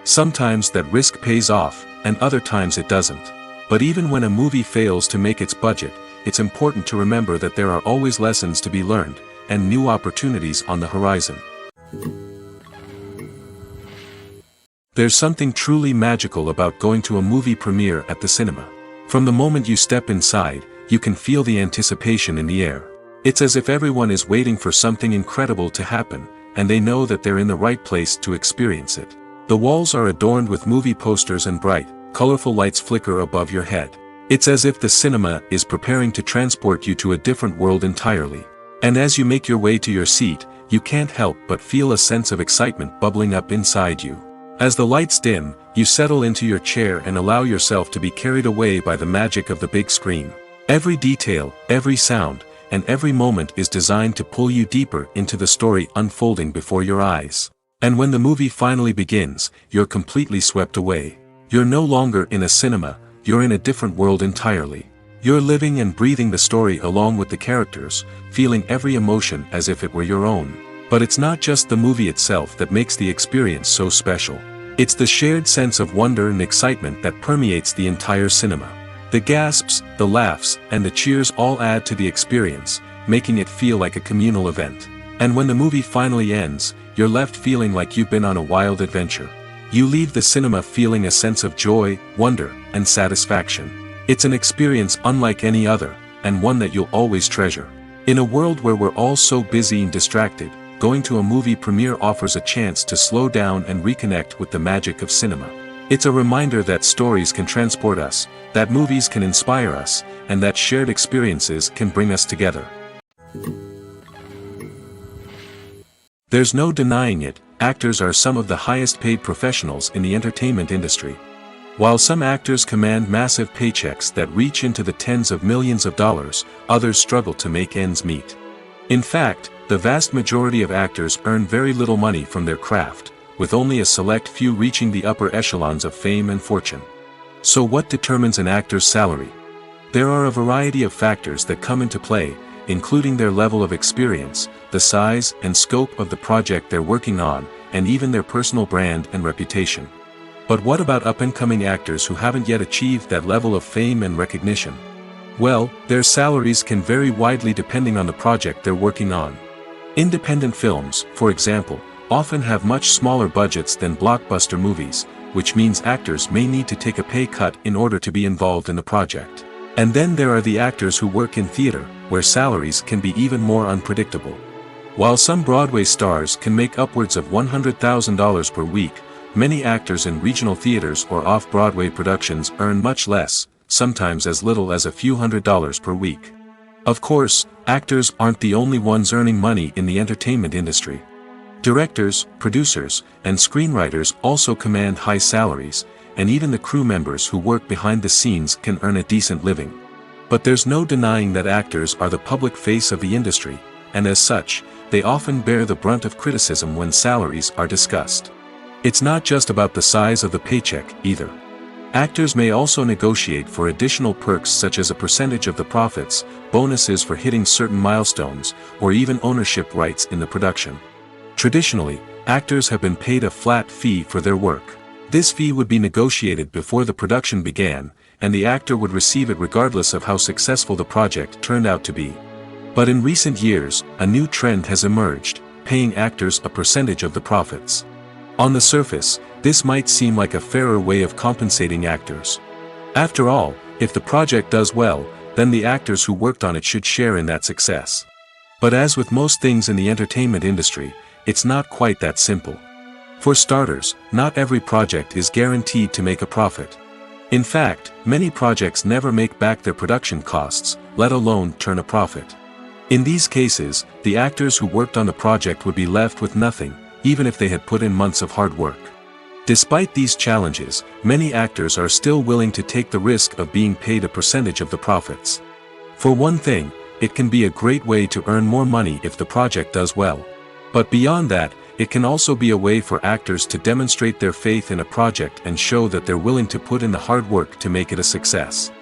Sometimes that risk pays off, and other times it doesn't. But even when a movie fails to make its budget, it's important to remember that there are always lessons to be learned, and new opportunities on the horizon. There's something truly magical about going to a movie premiere at the cinema. From the moment you step inside, you can feel the anticipation in the air. It's as if everyone is waiting for something incredible to happen, and they know that they're in the right place to experience it. The walls are adorned with movie posters and bright, colorful lights flicker above your head. It's as if the cinema is preparing to transport you to a different world entirely. And as you make your way to your seat, you can't help but feel a sense of excitement bubbling up inside you. As the lights dim, you settle into your chair and allow yourself to be carried away by the magic of the big screen. Every detail, every sound, and every moment is designed to pull you deeper into the story unfolding before your eyes. And when the movie finally begins, you're completely swept away. You're no longer in a cinema, you're in a different world entirely. You're living and breathing the story along with the characters, feeling every emotion as if it were your own. But it's not just the movie itself that makes the experience so special. It's the shared sense of wonder and excitement that permeates the entire cinema. The gasps, the laughs, and the cheers all add to the experience, making it feel like a communal event. And when the movie finally ends, you're left feeling like you've been on a wild adventure. You leave the cinema feeling a sense of joy, wonder, and satisfaction. It's an experience unlike any other, and one that you'll always treasure. In a world where we're all so busy and distracted, going to a movie premiere offers a chance to slow down and reconnect with the magic of cinema. It's a reminder that stories can transport us, that movies can inspire us, and that shared experiences can bring us together. There's no denying it, actors are some of the highest paid professionals in the entertainment industry. While some actors command massive paychecks that reach into the tens of millions of dollars, others struggle to make ends meet. In fact, the vast majority of actors earn very little money from their craft, with only a select few reaching the upper echelons of fame and fortune. So what determines an actor's salary? There are a variety of factors that come into play, including their level of experience, the size and scope of the project they're working on, and even their personal brand and reputation. But what about up-and-coming actors who haven't yet achieved that level of fame and recognition? Well, their salaries can vary widely depending on the project they're working on. Independent films, for example, often have much smaller budgets than blockbuster movies, which means actors may need to take a pay cut in order to be involved in the project. And then there are the actors who work in theater, where salaries can be even more unpredictable. While some Broadway stars can make upwards of $100,000 per week, many actors in regional theaters or off-Broadway productions earn much less, sometimes as little as a few $100s per week. Of course, actors aren't the only ones earning money in the entertainment industry. Directors, producers, and screenwriters also command high salaries, and even the crew members who work behind the scenes can earn a decent living. But there's no denying that actors are the public face of the industry, and as such, they often bear the brunt of criticism when salaries are discussed. It's not just about the size of the paycheck, either. Actors may also negotiate for additional perks such as a percentage of the profits, bonuses for hitting certain milestones, or even ownership rights in the production. Traditionally, actors have been paid a flat fee for their work. This fee would be negotiated before the production began, and the actor would receive it regardless of how successful the project turned out to be. But in recent years, a new trend has emerged, paying actors a percentage of the profits. On the surface, this might seem like a fairer way of compensating actors. After all, if the project does well, then the actors who worked on it should share in that success. But as with most things in the entertainment industry, it's not quite that simple. For starters, not every project is guaranteed to make a profit. In fact, many projects never make back their production costs, let alone turn a profit. In these cases, the actors who worked on the project would be left with nothing, even if they had put in months of hard work. Despite these challenges, many actors are still willing to take the risk of being paid a percentage of the profits. For one thing, it can be a great way to earn more money if the project does well. But beyond that, it can also be a way for actors to demonstrate their faith in a project and show that they're willing to put in the hard work to make it a success.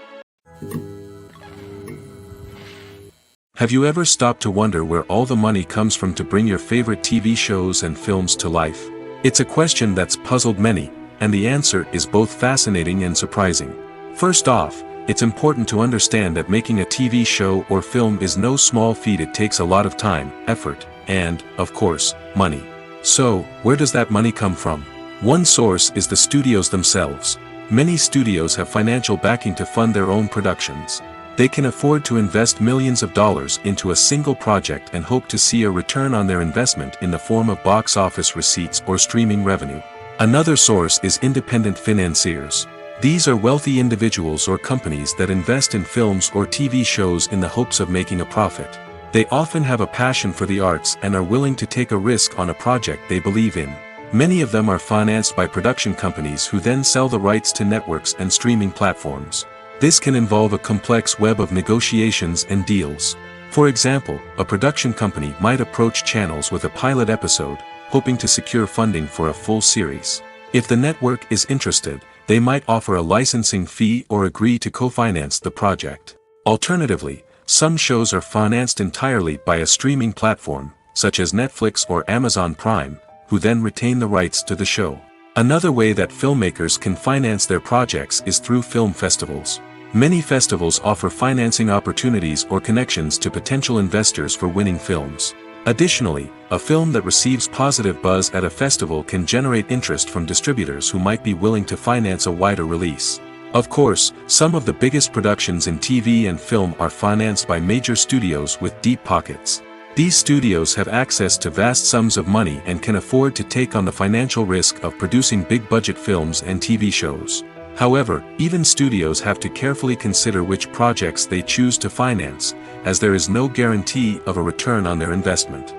Have you ever stopped to wonder where all the money comes from to bring your favorite TV shows and films to life? It's a question that's puzzled many, and the answer is both fascinating and surprising. First off, it's important to understand that making a TV show or film is no small feat. It takes a lot of time, effort, and, of course, money. So, where does that money come from? One source is the studios themselves. Many studios have financial backing to fund their own productions. They can afford to invest millions of dollars into a single project and hope to see a return on their investment in the form of box office receipts or streaming revenue. Another source is independent financiers. These are wealthy individuals or companies that invest in films or TV shows in the hopes of making a profit. They often have a passion for the arts and are willing to take a risk on a project they believe in. Many of them are financed by production companies who then sell the rights to networks and streaming platforms. This can involve a complex web of negotiations and deals. For example, a production company might approach channels with a pilot episode, hoping to secure funding for a full series. If the network is interested, they might offer a licensing fee or agree to co-finance the project. Alternatively, some shows are financed entirely by a streaming platform, such as Netflix or Amazon Prime, who then retain the rights to the show. Another way that filmmakers can finance their projects is through film festivals. Many festivals offer financing opportunities or connections to potential investors for winning films. Additionally, a film that receives positive buzz at a festival can generate interest from distributors who might be willing to finance a wider release. Of course, some of the biggest productions in TV and film are financed by major studios with deep pockets. These studios have access to vast sums of money and can afford to take on the financial risk of producing big-budget films and TV shows. However, even studios have to carefully consider which projects they choose to finance, as there is no guarantee of a return on their investment.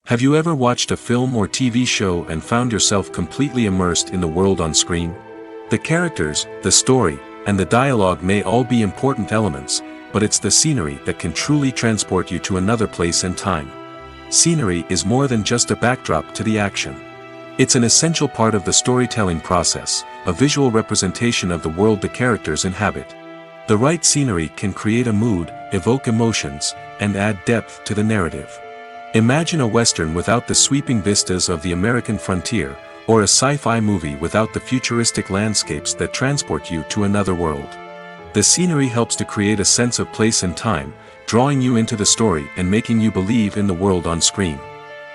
Have you ever watched a film or TV show and found yourself completely immersed in the world on screen? The characters, the story, and the dialogue may all be important elements, but it's the scenery that can truly transport you to another place and time. Scenery is more than just a backdrop to the action. It's an essential part of the storytelling process, a visual representation of the world the characters inhabit. The right scenery can create a mood, evoke emotions, and add depth to the narrative. Imagine a Western without the sweeping vistas of the American frontier, or a sci-fi movie without the futuristic landscapes that transport you to another world. The scenery helps to create a sense of place and time, drawing you into the story and making you believe in the world on screen.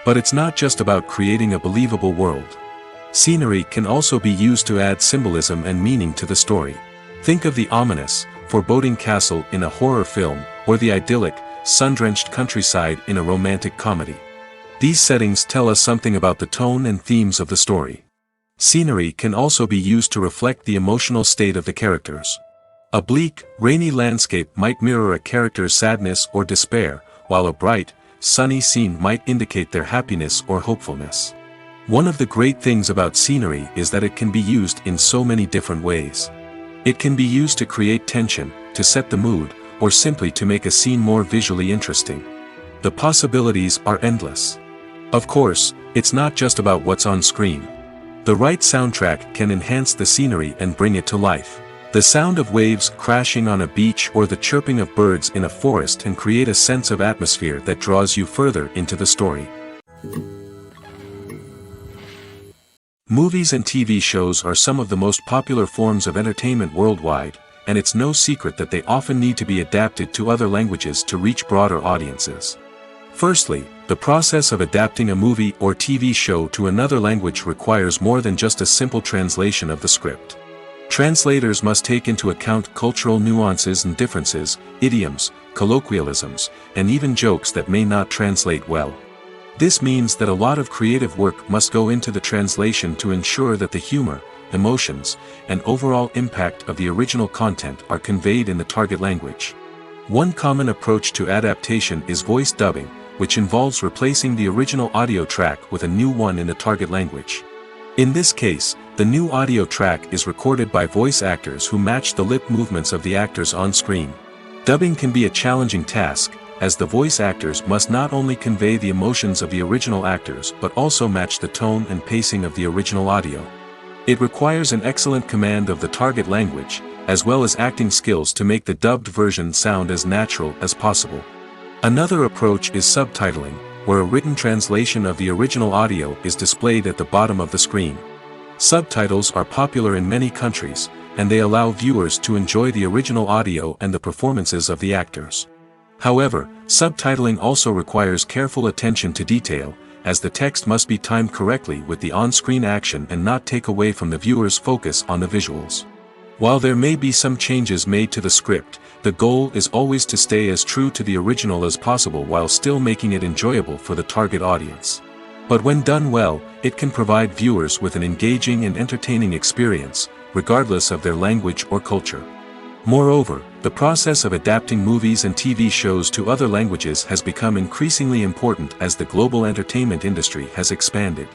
But it's not just about creating a believable world. Scenery can also be used to add symbolism and meaning to the story. Think of the ominous, foreboding castle in a horror film, or the idyllic, sun-drenched countryside in a romantic comedy. These settings tell us something about the tone and themes of the story. Scenery can also be used to reflect the emotional state of the characters. A bleak, rainy landscape might mirror a character's sadness or despair, while a bright, sunny scene might indicate their happiness or hopefulness. One of the great things about scenery is that it can be used in so many different ways. It can be used to create tension, to set the mood, or simply to make a scene more visually interesting. The possibilities are endless. Of course, it's not just about what's on screen. The right soundtrack can enhance the scenery and bring it to life. The sound of waves crashing on a beach or the chirping of birds in a forest can create a sense of atmosphere that draws you further into the story. Movies and TV shows are some of the most popular forms of entertainment worldwide, and it's no secret that they often need to be adapted to other languages to reach broader audiences. Firstly, the process of adapting a movie or TV show to another language requires more than just a simple translation of the script. Translators must take into account cultural nuances and differences, idioms, colloquialisms, and even jokes that may not translate well. This means that a lot of creative work must go into the translation to ensure that the humor, emotions, and overall impact of the original content are conveyed in the target language. One common approach to adaptation is voice dubbing, which involves replacing the original audio track with a new one in the target language. In this case, the new audio track is recorded by voice actors who match the lip movements of the actors on screen. Dubbing can be a challenging task, as the voice actors must not only convey the emotions of the original actors but also match the tone and pacing of the original audio. It requires an excellent command of the target language, as well as acting skills to make the dubbed version sound as natural as possible. Another approach is subtitling, where a written translation of the original audio is displayed at the bottom of the screen. Subtitles are popular in many countries, and they allow viewers to enjoy the original audio and the performances of the actors. However, subtitling also requires careful attention to detail, as the text must be timed correctly with the on-screen action and not take away from the viewer's focus on the visuals. While there may be some changes made to the script, the goal is always to stay as true to the original as possible while still making it enjoyable for the target audience. But when done well, it can provide viewers with an engaging and entertaining experience, regardless of their language or culture. Moreover, the process of adapting movies and TV shows to other languages has become increasingly important as the global entertainment industry has expanded.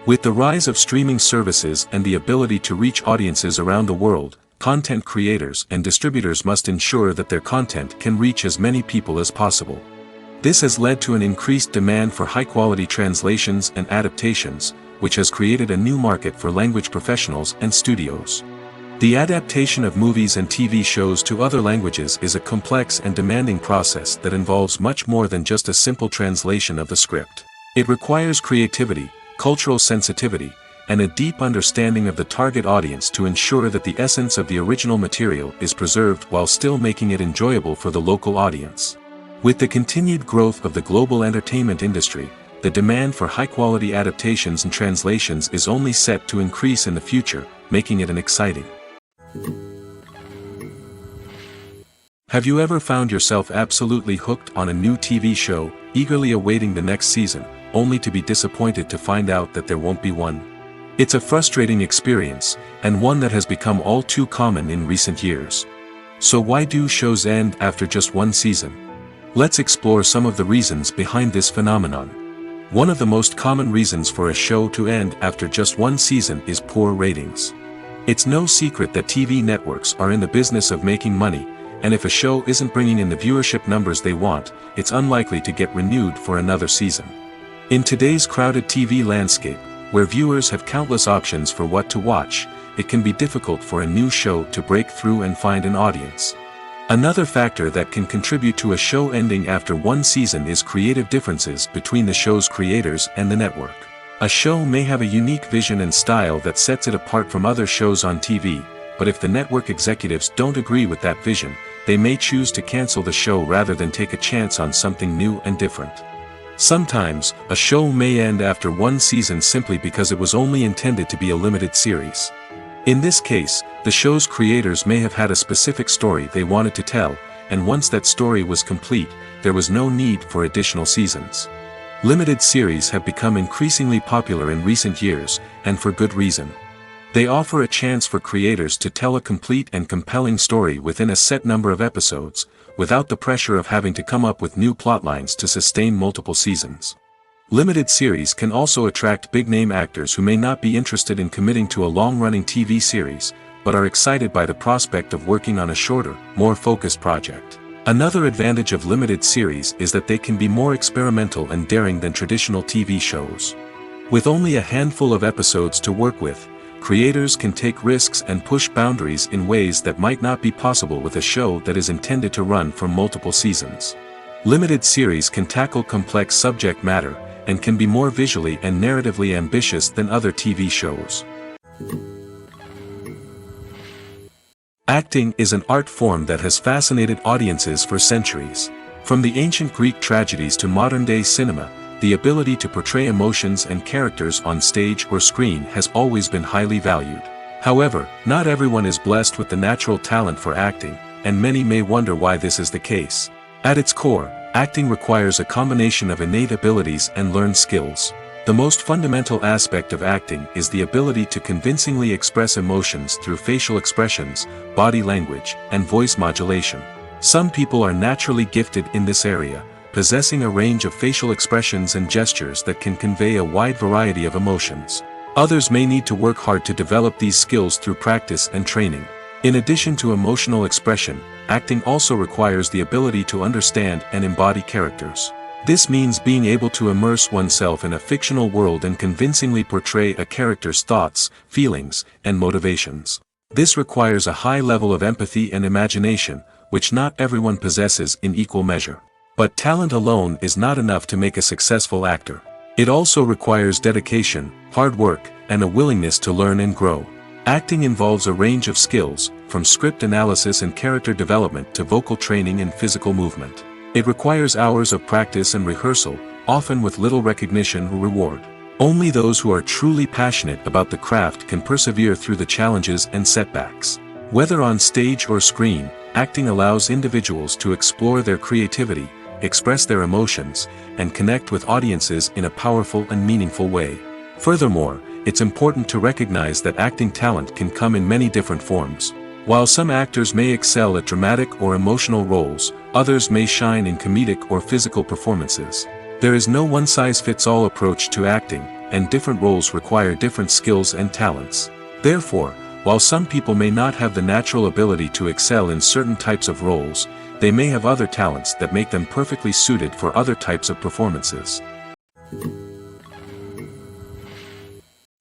With the rise of streaming services and the ability to reach audiences around the world, content creators and distributors must ensure that their content can reach as many people as possible. This has led to an increased demand for high-quality translations and adaptations, which has created a new market for language professionals and studios. The adaptation of movies and TV shows to other languages is a complex and demanding process that involves much more than just a simple translation of the script. It requires creativity, cultural sensitivity, and a deep understanding of the target audience to ensure that the essence of the original material is preserved while still making it enjoyable for the local audience. With the continued growth of the global entertainment industry, the demand for high-quality adaptations and translations is only set to increase in the future, making it an exciting. Have you ever found yourself absolutely hooked on a new TV show, eagerly awaiting the next season, only to be disappointed to find out that there won't be one? It's a frustrating experience, and one that has become all too common in recent years. So why do shows end after just one season? Let's explore some of the reasons behind this phenomenon. One of the most common reasons for a show to end after just one season is poor ratings. It's no secret that TV networks are in the business of making money, and if a show isn't bringing in the viewership numbers they want, it's unlikely to get renewed for another season. In today's crowded TV landscape, where viewers have countless options for what to watch, it can be difficult for a new show to break through and find an audience. Another factor that can contribute to a show ending after one season is creative differences between the show's creators and the network. A show may have a unique vision and style that sets it apart from other shows on TV, but if the network executives don't agree with that vision, they may choose to cancel the show rather than take a chance on something new and different. Sometimes, a show may end after one season simply because it was only intended to be a limited series. In this case, the show's creators may have had a specific story they wanted to tell, and once that story was complete, there was no need for additional seasons. Limited series have become increasingly popular in recent years, and for good reason. They offer a chance for creators to tell a complete and compelling story within a set number of episodes, without the pressure of having to come up with new plotlines to sustain multiple seasons. Limited series can also attract big-name actors who may not be interested in committing to a long-running TV series, but are excited by the prospect of working on a shorter, more focused project. Another advantage of limited series is that they can be more experimental and daring than traditional TV shows. With only a handful of episodes to work with, creators can take risks and push boundaries in ways that might not be possible with a show that is intended to run for multiple seasons. Limited series can tackle complex subject matter, and can be more visually and narratively ambitious than other TV shows. Acting is an art form that has fascinated audiences for centuries. From the ancient Greek tragedies to modern-day cinema, the ability to portray emotions and characters on stage or screen has always been highly valued. However, not everyone is blessed with the natural talent for acting, and many may wonder why this is the case. At its core, acting requires a combination of innate abilities and learned skills. The most fundamental aspect of acting is the ability to convincingly express emotions through facial expressions, body language, and voice modulation. Some people are naturally gifted in this area, possessing a range of facial expressions and gestures that can convey a wide variety of emotions. Others may need to work hard to develop these skills through practice and training. In addition to emotional expression, acting also requires the ability to understand and embody characters. This means being able to immerse oneself in a fictional world and convincingly portray a character's thoughts, feelings, and motivations. This requires a high level of empathy and imagination, which not everyone possesses in equal measure. But talent alone is not enough to make a successful actor. It also requires dedication, hard work, and a willingness to learn and grow. Acting involves a range of skills, from script analysis and character development to vocal training and physical movement. It requires hours of practice and rehearsal, often with little recognition or reward. Only those who are truly passionate about the craft can persevere through the challenges and setbacks. Whether on stage or screen, acting allows individuals to explore their creativity, express their emotions, and connect with audiences in a powerful and meaningful way. Furthermore, it's important to recognize that acting talent can come in many different forms. While some actors may excel at dramatic or emotional roles, others may shine in comedic or physical performances. There is no one-size-fits-all approach to acting, and different roles require different skills and talents. Therefore, while some people may not have the natural ability to excel in certain types of roles, they may have other talents that make them perfectly suited for other types of performances.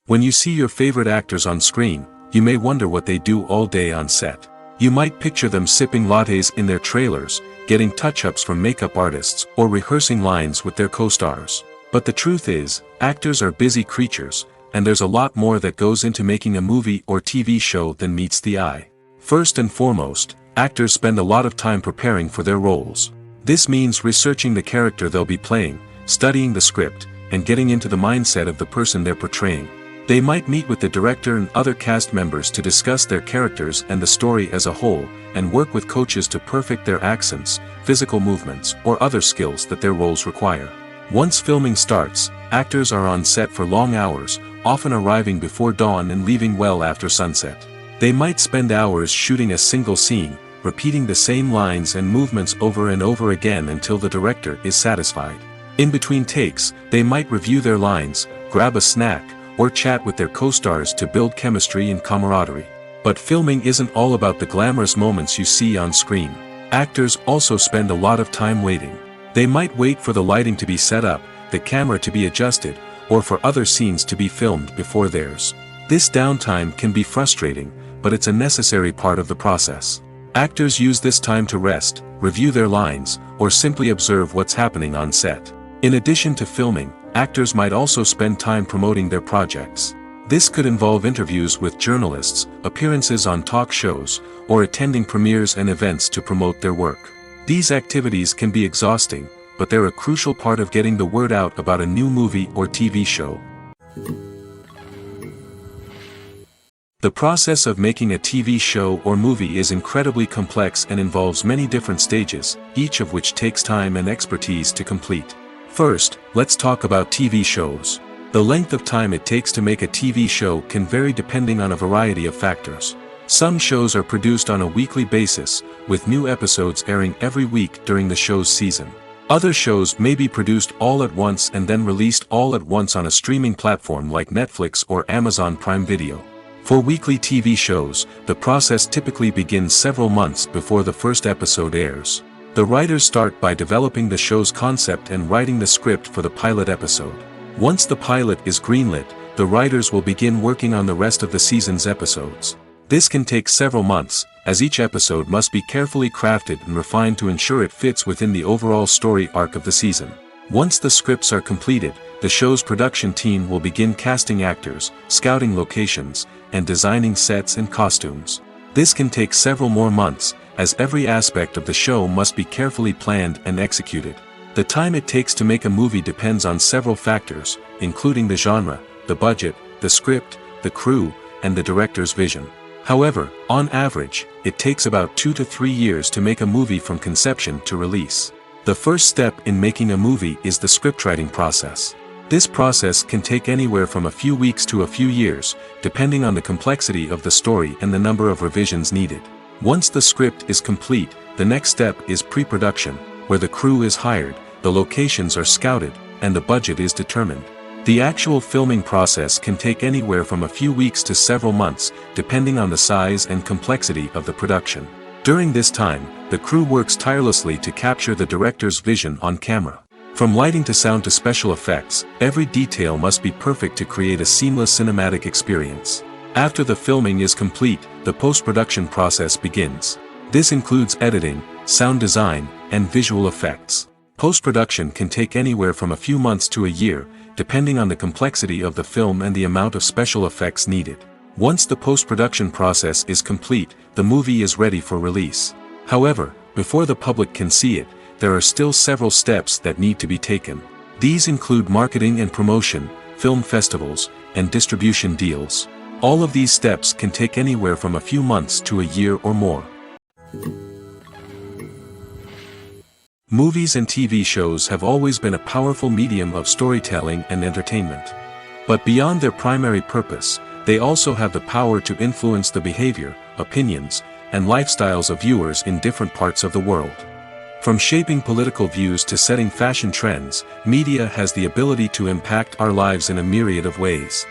When you see your favorite actors on screen, you may wonder what they do all day on set. You might picture them sipping lattes in their trailers, getting touch-ups from makeup artists, or rehearsing lines with their co-stars. But the truth is, actors are busy creatures, and there's a lot more that goes into making a movie or TV show than meets the eye. First and foremost, actors spend a lot of time preparing for their roles. This means researching the character they'll be playing, studying the script, and getting into the mindset of the person they're portraying. They might meet with the director and other cast members to discuss their characters and the story as a whole, and work with coaches to perfect their accents, physical movements, or other skills that their roles require. Once filming starts, actors are on set for long hours, often arriving before dawn and leaving well after sunset. They might spend hours shooting a single scene, repeating the same lines and movements over and over again until the director is satisfied. In between takes, they might review their lines, grab a snack, or chat with their co-stars to build chemistry and camaraderie. But filming isn't all about the glamorous moments you see on screen. Actors also spend a lot of time waiting. They might wait for the lighting to be set up, the camera to be adjusted, or for other scenes to be filmed before theirs. This downtime can be frustrating, but it's a necessary part of the process. Actors use this time to rest, review their lines, or simply observe what's happening on set. In addition to filming, actors might also spend time promoting their projects. This could involve interviews with journalists, appearances on talk shows, or attending premieres and events to promote their work. These activities can be exhausting, but they're a crucial part of getting the word out about a new movie or TV show. The process of making a TV show or movie is incredibly complex and involves many different stages, each of which takes time and expertise to complete. First, let's talk about TV shows. The length of time it takes to make a TV show can vary depending on a variety of factors. Some shows are produced on a weekly basis, with new episodes airing every week during the show's season. Other shows may be produced all at once and then released all at once on a streaming platform like Netflix or Amazon Prime Video. For weekly TV shows, the process typically begins several months before the first episode airs. The writers start by developing the show's concept and writing the script for the pilot episode. Once the pilot is greenlit, the writers will begin working on the rest of the season's episodes. This can take several months, as each episode must be carefully crafted and refined to ensure it fits within the overall story arc of the season. Once the scripts are completed, the show's production team will begin casting actors, scouting locations, and designing sets and costumes. This can take several more months, as every aspect of the show must be carefully planned and executed. The time it takes to make a movie depends on several factors, including the genre, the budget, the script, the crew, and the director's vision. However, on average, it takes about 2 to 3 years to make a movie from conception to release. The first step in making a movie is the scriptwriting process. This process can take anywhere from a few weeks to a few years, depending on the complexity of the story and the number of revisions needed. Once the script is complete, the next step is pre-production, where the crew is hired, the locations are scouted, and the budget is determined. The actual filming process can take anywhere from a few weeks to several months, depending on the size and complexity of the production. During this time, the crew works tirelessly to capture the director's vision on camera. From lighting to sound to special effects, every detail must be perfect to create a seamless cinematic experience. After the filming is complete, the post-production process begins. This includes editing, sound design, and visual effects. Post-production can take anywhere from a few months to a year, depending on the complexity of the film and the amount of special effects needed. Once the post-production process is complete, the movie is ready for release. However, before the public can see it, there are still several steps that need to be taken. These include marketing and promotion, film festivals, and distribution deals. All of these steps can take anywhere from a few months to a year or more. Movies and TV shows have always been a powerful medium of storytelling and entertainment. But beyond their primary purpose, they also have the power to influence the behavior, opinions, and lifestyles of viewers in different parts of the world. From shaping political views to setting fashion trends, media has the ability to impact our lives in a myriad of ways.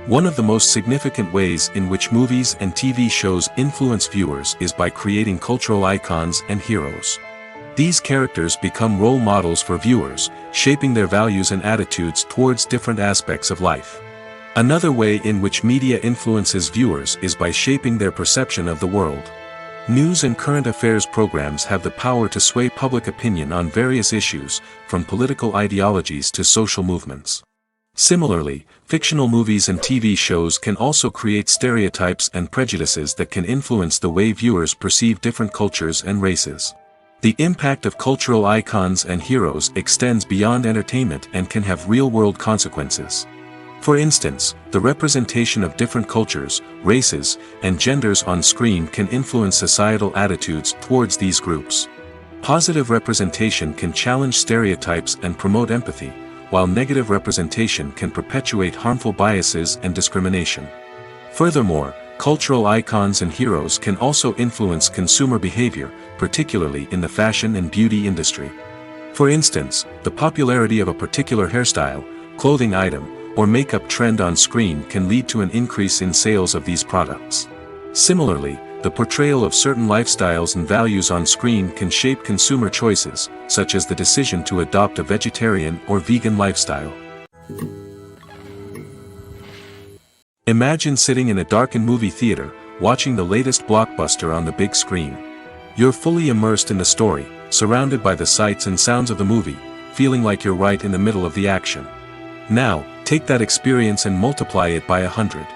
One of the most significant ways in which movies and TV shows influence viewers is by creating cultural icons and heroes. These characters become role models for viewers, shaping their values and attitudes towards different aspects of life. Another way in which media influences viewers is by shaping their perception of the world. News and current affairs programs have the power to sway public opinion on various issues, from political ideologies to social movements. Similarly, fictional movies and TV shows can also create stereotypes and prejudices that can influence the way viewers perceive different cultures and races. The impact of cultural icons and heroes extends beyond entertainment and can have real-world consequences. For instance, the representation of different cultures, races, and genders on screen can influence societal attitudes towards these groups. Positive representation can challenge stereotypes and promote empathy, while negative representation can perpetuate harmful biases and discrimination. Furthermore, cultural icons and heroes can also influence consumer behavior, particularly in the fashion and beauty industry. For instance, the popularity of a particular hairstyle, clothing item, or makeup trend on screen can lead to an increase in sales of these products. Similarly, the portrayal of certain lifestyles and values on screen can shape consumer choices, such as the decision to adopt a vegetarian or vegan lifestyle. Imagine sitting in a darkened movie theater, watching the latest blockbuster on the big screen. You're fully immersed in the story, surrounded by the sights and sounds of the movie, feeling like you're right in the middle of the action. Now, take that experience and multiply it by 100.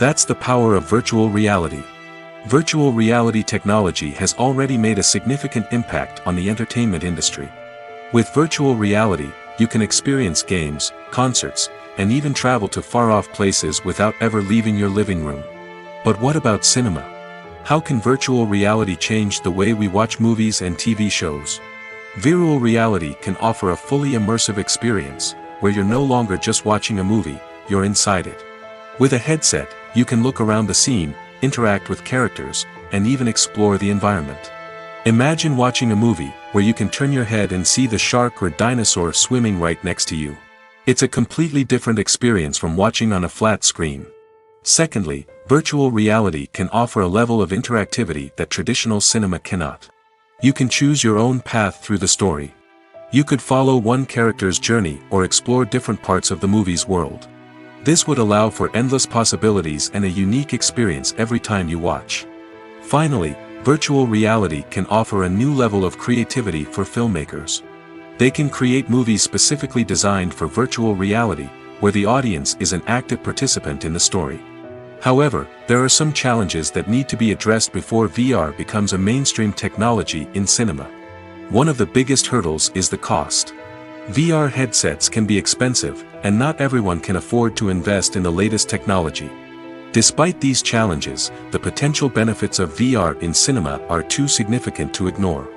That's the power of virtual reality. Virtual reality technology has already made a significant impact on the entertainment industry. With virtual reality, you can experience games, concerts, and even travel to far-off places without ever leaving your living room. But what about cinema? How can virtual reality change the way we watch movies and TV shows? Virtual reality can offer a fully immersive experience, where you're no longer just watching a movie, you're inside it. With a headset, you can look around the scene, interact with characters, and even explore the environment. Imagine watching a movie where you can turn your head and see the shark or dinosaur swimming right next to you. It's a completely different experience from watching on a flat screen. Secondly, virtual reality can offer a level of interactivity that traditional cinema cannot. You can choose your own path through the story. You could follow one character's journey or explore different parts of the movie's world. This would allow for endless possibilities and a unique experience every time you watch. Finally, virtual reality can offer a new level of creativity for filmmakers. They can create movies specifically designed for virtual reality, where the audience is an active participant in the story. However, there are some challenges that need to be addressed before VR becomes a mainstream technology in cinema. One of the biggest hurdles is the cost. VR headsets can be expensive, and not everyone can afford to invest in the latest technology. Despite these challenges, the potential benefits of VR in cinema are too significant to ignore.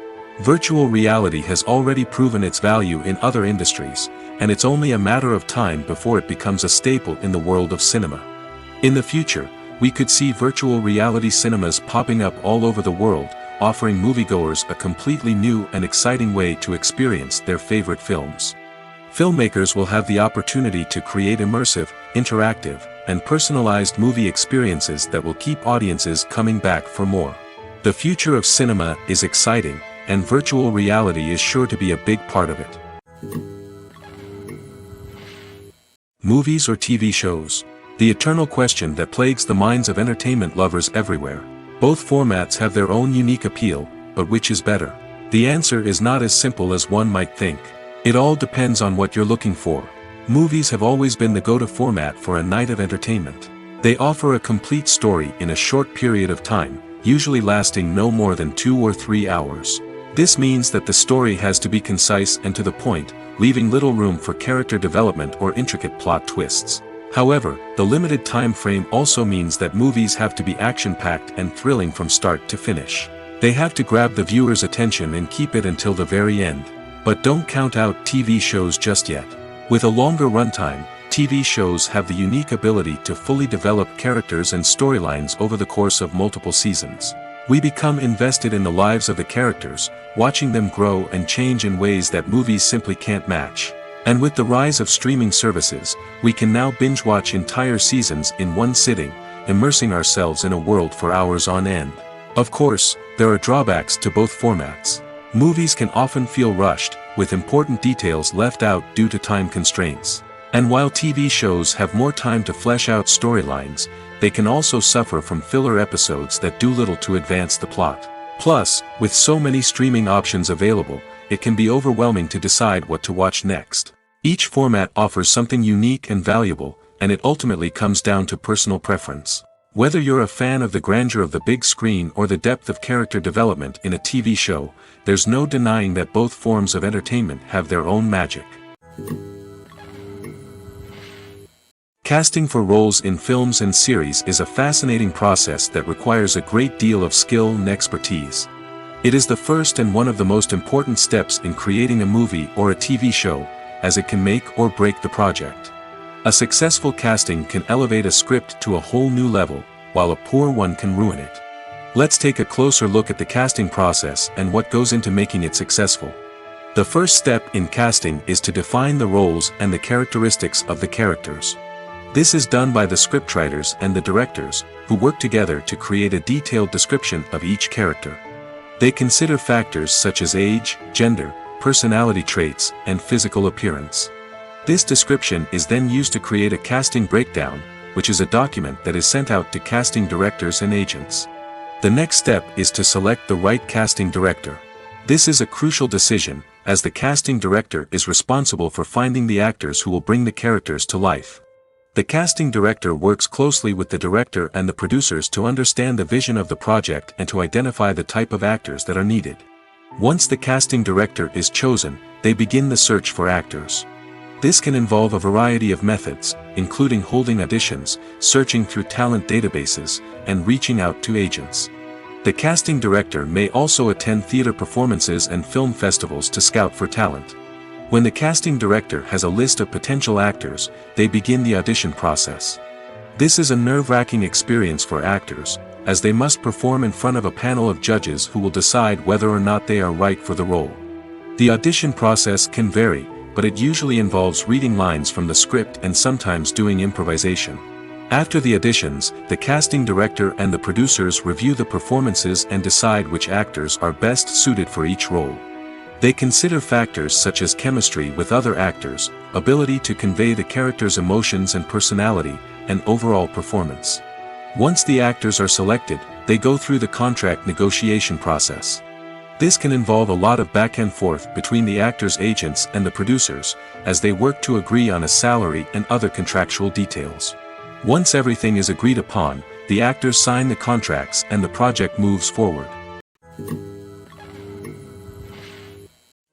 Virtual reality has already proven its value in other industries, and it's only a matter of time before it becomes a staple in the world of cinema. In the future, we could see virtual reality cinemas popping up all over the world, offering moviegoers a completely new and exciting way to experience their favorite films. Filmmakers will have the opportunity to create immersive, interactive, and personalized movie experiences that will keep audiences coming back for more. The future of cinema is exciting, and virtual reality is sure to be a big part of it. Movies or TV shows? The eternal question that plagues the minds of entertainment lovers everywhere. Both formats have their own unique appeal, but which is better? The answer is not as simple as one might think. It all depends on what you're looking for. Movies have always been the go-to format for a night of entertainment. They offer a complete story in a short period of time, usually lasting no more than 2 or 3 hours. This means that the story has to be concise and to the point, leaving little room for character development or intricate plot twists. However, the limited time frame also means that movies have to be action-packed and thrilling from start to finish. They have to grab the viewer's attention and keep it until the very end. But don't count out TV shows just yet. With a longer runtime, TV shows have the unique ability to fully develop characters and storylines over the course of multiple seasons. We become invested in the lives of the characters, watching them grow and change in ways that movies simply can't match. And with the rise of streaming services, we can now binge-watch entire seasons in one sitting, immersing ourselves in a world for hours on end. Of course, there are drawbacks to both formats. Movies can often feel rushed, with important details left out due to time constraints. And while TV shows have more time to flesh out storylines, they can also suffer from filler episodes that do little to advance the plot. Plus, with so many streaming options available, it can be overwhelming to decide what to watch next. Each format offers something unique and valuable, and it ultimately comes down to personal preference. Whether you're a fan of the grandeur of the big screen or the depth of character development in a TV show, there's no denying that both forms of entertainment have their own magic. Casting for roles in films and series is a fascinating process that requires a great deal of skill and expertise. It is the first and one of the most important steps in creating a movie or a TV show, as it can make or break the project. A successful casting can elevate a script to a whole new level, while a poor one can ruin it. Let's take a closer look at the casting process and what goes into making it successful. The first step in casting is to define the roles and the characteristics of the characters. This is done by the scriptwriters and the directors, who work together to create a detailed description of each character. They consider factors such as age, gender, personality traits, and physical appearance. This description is then used to create a casting breakdown, which is a document that is sent out to casting directors and agents. The next step is to select the right casting director. This is a crucial decision, as the casting director is responsible for finding the actors who will bring the characters to life. The casting director works closely with the director and the producers to understand the vision of the project and to identify the type of actors that are needed. Once the casting director is chosen, they begin the search for actors. This can involve a variety of methods, including holding auditions, searching through talent databases, and reaching out to agents. The casting director may also attend theater performances and film festivals to scout for talent. When the casting director has a list of potential actors, they begin the audition process. This is a nerve-wracking experience for actors, as they must perform in front of a panel of judges who will decide whether or not they are right for the role. The audition process can vary, but it usually involves reading lines from the script and sometimes doing improvisation. After the auditions, the casting director and the producers review the performances and decide which actors are best suited for each role. They consider factors such as chemistry with other actors, ability to convey the character's emotions and personality, and overall performance. Once the actors are selected, they go through the contract negotiation process. This can involve a lot of back and forth between the actors' agents and the producers, as they work to agree on a salary and other contractual details. Once everything is agreed upon, the actors sign the contracts and the project moves forward.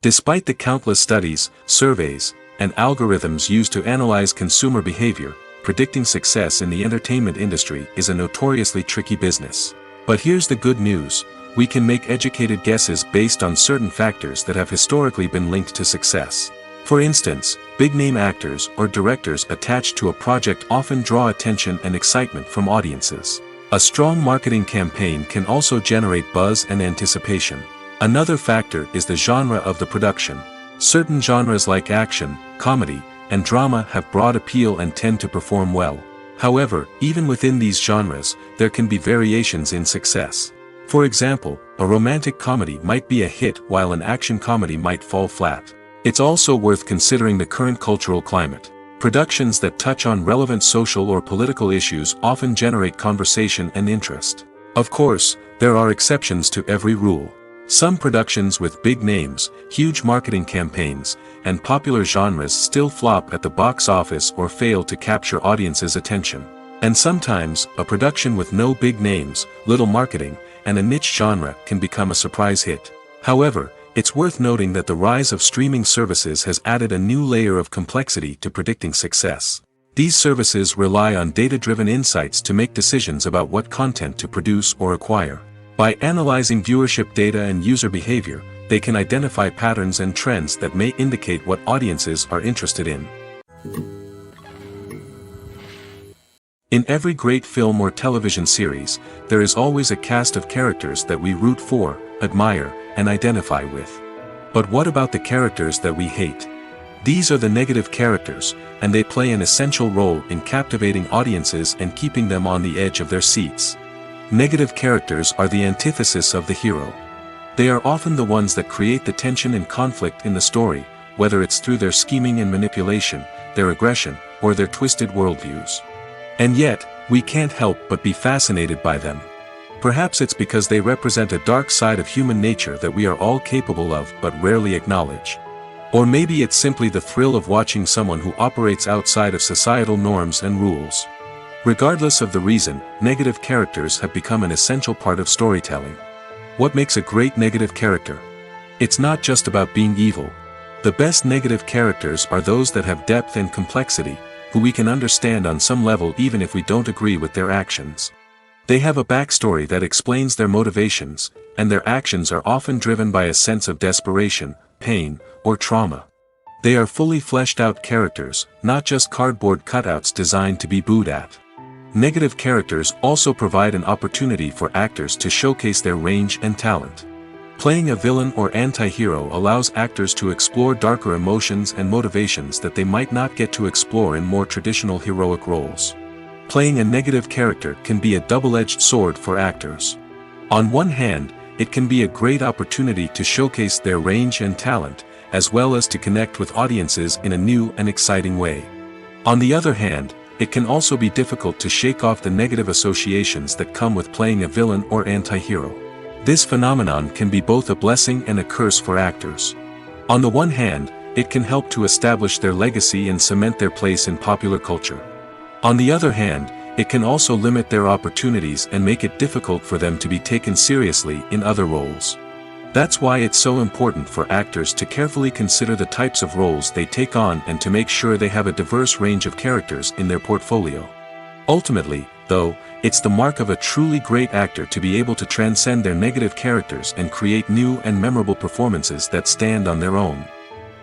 Despite the countless studies, surveys, and algorithms used to analyze consumer behavior, predicting success in the entertainment industry is a notoriously tricky business. But here's the good news: we can make educated guesses based on certain factors that have historically been linked to success. For instance, big-name actors or directors attached to a project often draw attention and excitement from audiences. A strong marketing campaign can also generate buzz and anticipation. Another factor is the genre of the production. Certain genres like action, comedy, and drama have broad appeal and tend to perform well. However, even within these genres, there can be variations in success. For example, a romantic comedy might be a hit while an action comedy might fall flat. It's also worth considering the current cultural climate. Productions that touch on relevant social or political issues often generate conversation and interest. Of course, there are exceptions to every rule. Some productions with big names, huge marketing campaigns, and popular genres still flop at the box office or fail to capture audiences' attention. And sometimes, a production with no big names, little marketing, and a niche genre can become a surprise hit. However, it's worth noting that the rise of streaming services has added a new layer of complexity to predicting success. These services rely on data-driven insights to make decisions about what content to produce or acquire. By analyzing viewership data and user behavior, they can identify patterns and trends that may indicate what audiences are interested in. In every great film or television series, there is always a cast of characters that we root for, admire, and identify with. But what about the characters that we hate? These are the negative characters, and they play an essential role in captivating audiences and keeping them on the edge of their seats. Negative characters are the antithesis of the hero. They are often the ones that create the tension and conflict in the story, whether it's through their scheming and manipulation, their aggression, or their twisted worldviews. And yet, we can't help but be fascinated by them. Perhaps it's because they represent a dark side of human nature that we are all capable of but rarely acknowledge. Or maybe it's simply the thrill of watching someone who operates outside of societal norms and rules. Regardless of the reason, negative characters have become an essential part of storytelling. What makes a great negative character? It's not just about being evil. The best negative characters are those that have depth and complexity, who we can understand on some level even if we don't agree with their actions. They have a backstory that explains their motivations, and their actions are often driven by a sense of desperation, pain, or trauma. They are fully fleshed out characters, not just cardboard cutouts designed to be booed at. Negative characters also provide an opportunity for actors to showcase their range and talent. Playing a villain or anti-hero allows actors to explore darker emotions and motivations that they might not get to explore in more traditional heroic roles. Playing a negative character can be a double-edged sword for actors. On one hand, it can be a great opportunity to showcase their range and talent, as well as to connect with audiences in a new and exciting way. On the other hand, it can also be difficult to shake off the negative associations that come with playing a villain or anti-hero. This phenomenon can be both a blessing and a curse for actors. On the one hand, it can help to establish their legacy and cement their place in popular culture. On the other hand, it can also limit their opportunities and make it difficult for them to be taken seriously in other roles. That's why it's so important for actors to carefully consider the types of roles they take on and to make sure they have a diverse range of characters in their portfolio. Ultimately, though, it's the mark of a truly great actor to be able to transcend their negative characters and create new and memorable performances that stand on their own.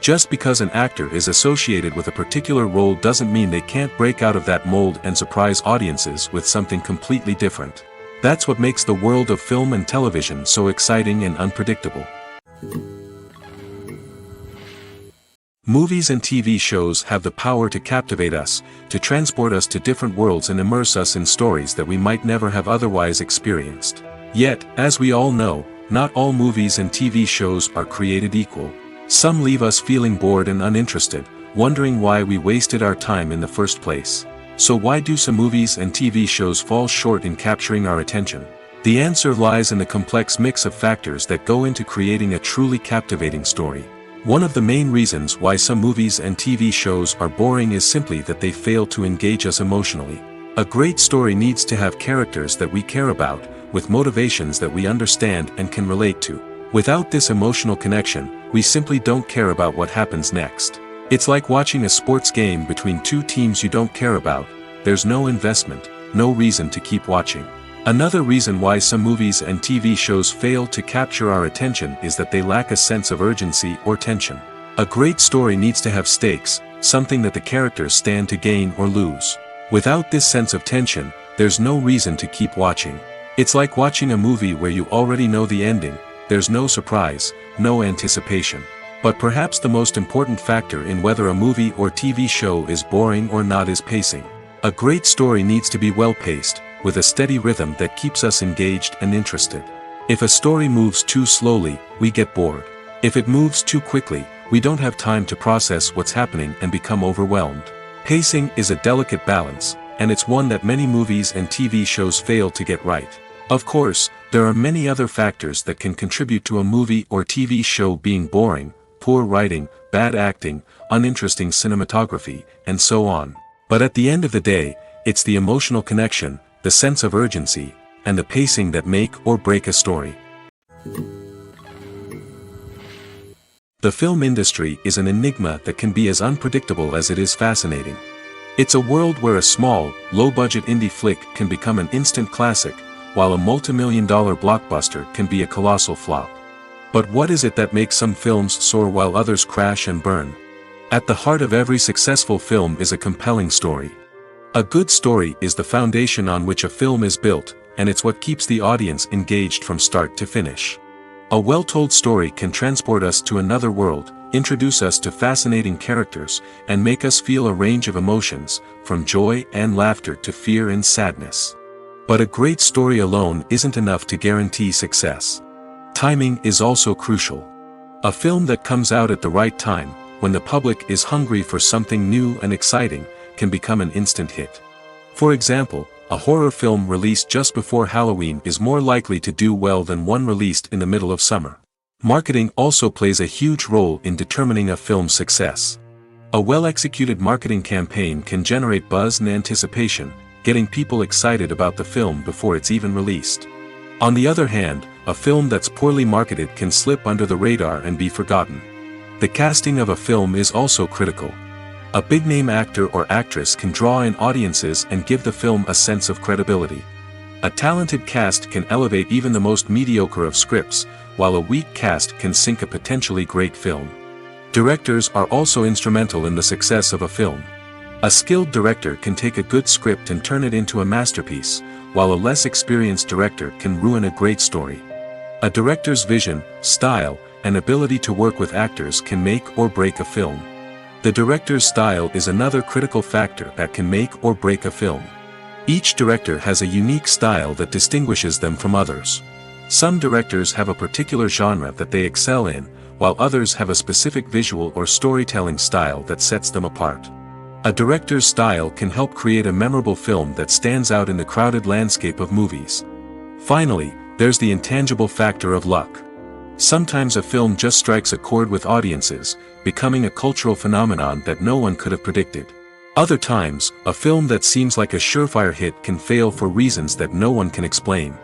Just because an actor is associated with a particular role doesn't mean they can't break out of that mold and surprise audiences with something completely different. That's what makes the world of film and television so exciting and unpredictable. Movies and TV shows have the power to captivate us, to transport us to different worlds and immerse us in stories that we might never have otherwise experienced. Yet, as we all know, not all movies and TV shows are created equal. Some leave us feeling bored and uninterested, wondering why we wasted our time in the first place. So why do some movies and TV shows fall short in capturing our attention? The answer lies in the complex mix of factors that go into creating a truly captivating story. One of the main reasons why some movies and TV shows are boring is simply that they fail to engage us emotionally. A great story needs to have characters that we care about, with motivations that we understand and can relate to. Without this emotional connection, we simply don't care about what happens next. It's like watching a sports game between two teams you don't care about. There's no investment, no reason to keep watching. Another reason why some movies and TV shows fail to capture our attention is that they lack a sense of urgency or tension. A great story needs to have stakes, something that the characters stand to gain or lose. Without this sense of tension, there's no reason to keep watching. It's like watching a movie where you already know the ending. There's no surprise, no anticipation. But perhaps the most important factor in whether a movie or TV show is boring or not is pacing. A great story needs to be well-paced, with a steady rhythm that keeps us engaged and interested. If a story moves too slowly, we get bored. If it moves too quickly, we don't have time to process what's happening and become overwhelmed. Pacing is a delicate balance, and it's one that many movies and TV shows fail to get right. Of course, there are many other factors that can contribute to a movie or TV show being boring: poor writing, bad acting, uninteresting cinematography, and so on. But at the end of the day, it's the emotional connection, the sense of urgency, and the pacing that make or break a story. The film industry is an enigma that can be as unpredictable as it is fascinating. It's a world where a small, low-budget indie flick can become an instant classic, while a multi-million-dollar blockbuster can be a colossal flop. But what is it that makes some films soar while others crash and burn? At the heart of every successful film is a compelling story. A good story is the foundation on which a film is built, and it's what keeps the audience engaged from start to finish. A well-told story can transport us to another world, introduce us to fascinating characters, and make us feel a range of emotions, from joy and laughter to fear and sadness. But a great story alone isn't enough to guarantee success. Timing is also crucial. A film that comes out at the right time, when the public is hungry for something new and exciting, can become an instant hit. For example, a horror film released just before Halloween is more likely to do well than one released in the middle of summer. Marketing also plays a huge role in determining a film's success. A well-executed marketing campaign can generate buzz and anticipation, getting people excited about the film before it's even released. On the other hand, a film that's poorly marketed can slip under the radar and be forgotten. The casting of a film is also critical. A big-name actor or actress can draw in audiences and give the film a sense of credibility. A talented cast can elevate even the most mediocre of scripts, while a weak cast can sink a potentially great film. Directors are also instrumental in the success of a film. A skilled director can take a good script and turn it into a masterpiece, while a less experienced director can ruin a great story. A director's vision, style, and ability to work with actors can make or break a film. The director's style is another critical factor that can make or break a film. Each director has a unique style that distinguishes them from others. Some directors have a particular genre that they excel in, while others have a specific visual or storytelling style that sets them apart. A director's style can help create a memorable film that stands out in the crowded landscape of movies. Finally, there's the intangible factor of luck. Sometimes a film just strikes a chord with audiences, becoming a cultural phenomenon that no one could have predicted. Other times, a film that seems like a surefire hit can fail for reasons that no one can explain.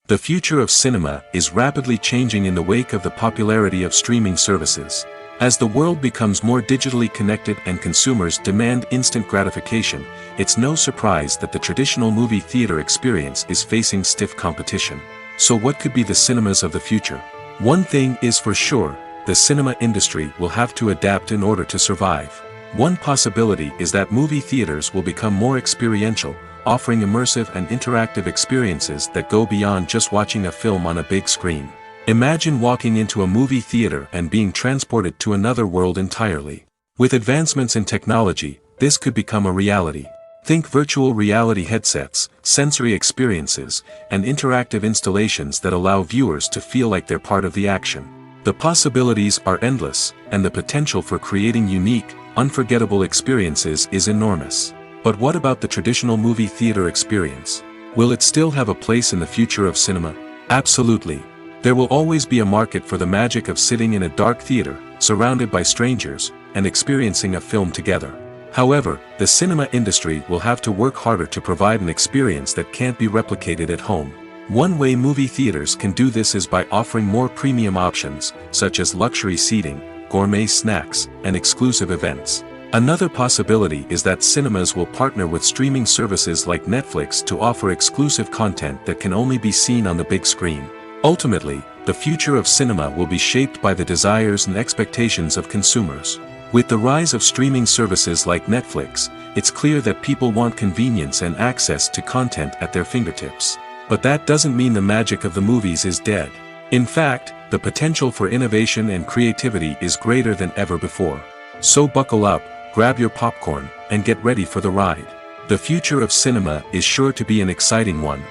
The future of cinema is rapidly changing in the wake of the popularity of streaming services. As the world becomes more digitally connected and consumers demand instant gratification, it's no surprise that the traditional movie theater experience is facing stiff competition. So what could be the cinemas of the future? One thing is for sure, the cinema industry will have to adapt in order to survive. One possibility is that movie theaters will become more experiential, offering immersive and interactive experiences that go beyond just watching a film on a big screen. Imagine walking into a movie theater and being transported to another world entirely. With advancements in technology, this could become a reality. Think virtual reality headsets, sensory experiences, and interactive installations that allow viewers to feel like they're part of the action. The possibilities are endless, and the potential for creating unique, unforgettable experiences is enormous. But what about the traditional movie theater experience? Will it still have a place in the future of cinema? Absolutely. There will always be a market for the magic of sitting in a dark theater, surrounded by strangers, and experiencing a film together. However, the cinema industry will have to work harder to provide an experience that can't be replicated at home. One way movie theaters can do this is by offering more premium options, such as luxury seating, gourmet snacks, and exclusive events. Another possibility is that cinemas will partner with streaming services like Netflix to offer exclusive content that can only be seen on the big screen. Ultimately, the future of cinema will be shaped by the desires and expectations of consumers. With the rise of streaming services like Netflix, it's clear that people want convenience and access to content at their fingertips. But that doesn't mean the magic of the movies is dead. In fact, the potential for innovation and creativity is greater than ever before. So buckle up, grab your popcorn, and get ready for the ride. The future of cinema is sure to be an exciting one.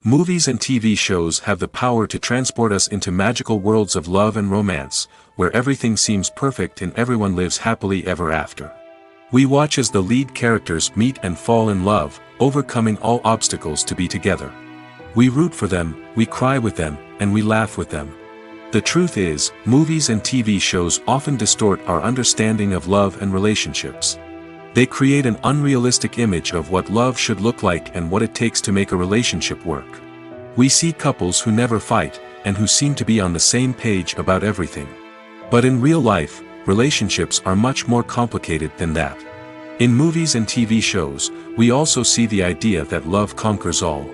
Movies and TV shows have the power to transport us into magical worlds of love and romance, where everything seems perfect and everyone lives happily ever after. We watch as the lead characters meet and fall in love, overcoming all obstacles to be together. We root for them, we cry with them, and we laugh with them. The truth is, movies and TV shows often distort our understanding of love and relationships. They create an unrealistic image of what love should look like and what it takes to make a relationship work. We see couples who never fight, and who seem to be on the same page about everything. But in real life, relationships are much more complicated than that. In movies and TV shows, we also see the idea that love conquers all.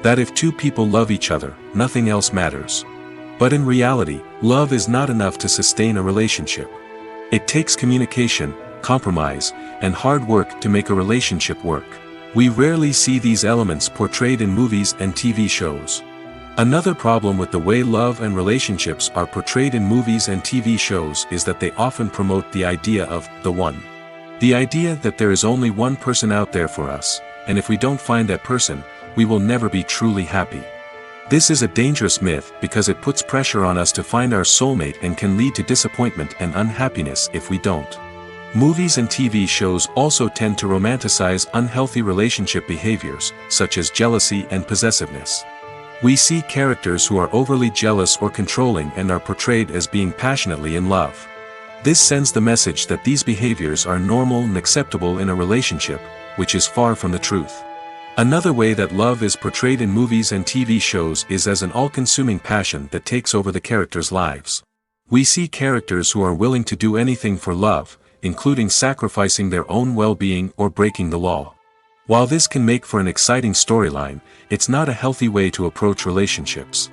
That if two people love each other, nothing else matters. But in reality, love is not enough to sustain a relationship. It takes communication, compromise, and hard work to make a relationship work. We rarely see these elements portrayed in movies and TV shows. Another problem with the way love and relationships are portrayed in movies and TV shows is that they often promote the idea of the one. The idea that there is only one person out there for us, and if we don't find that person, we will never be truly happy. This is a dangerous myth because it puts pressure on us to find our soulmate and can lead to disappointment and unhappiness if we don't. Movies and TV shows also tend to romanticize unhealthy relationship behaviors, such as jealousy and possessiveness. We see characters who are overly jealous or controlling and are portrayed as being passionately in love. This sends the message that these behaviors are normal and acceptable in a relationship, which is far from the truth. Another way that love is portrayed in movies and TV shows is as an all-consuming passion that takes over the characters' lives. We see characters who are willing to do anything for love, including sacrificing their own well-being or breaking the law. While this can make for an exciting storyline, it's not a healthy way to approach relationships.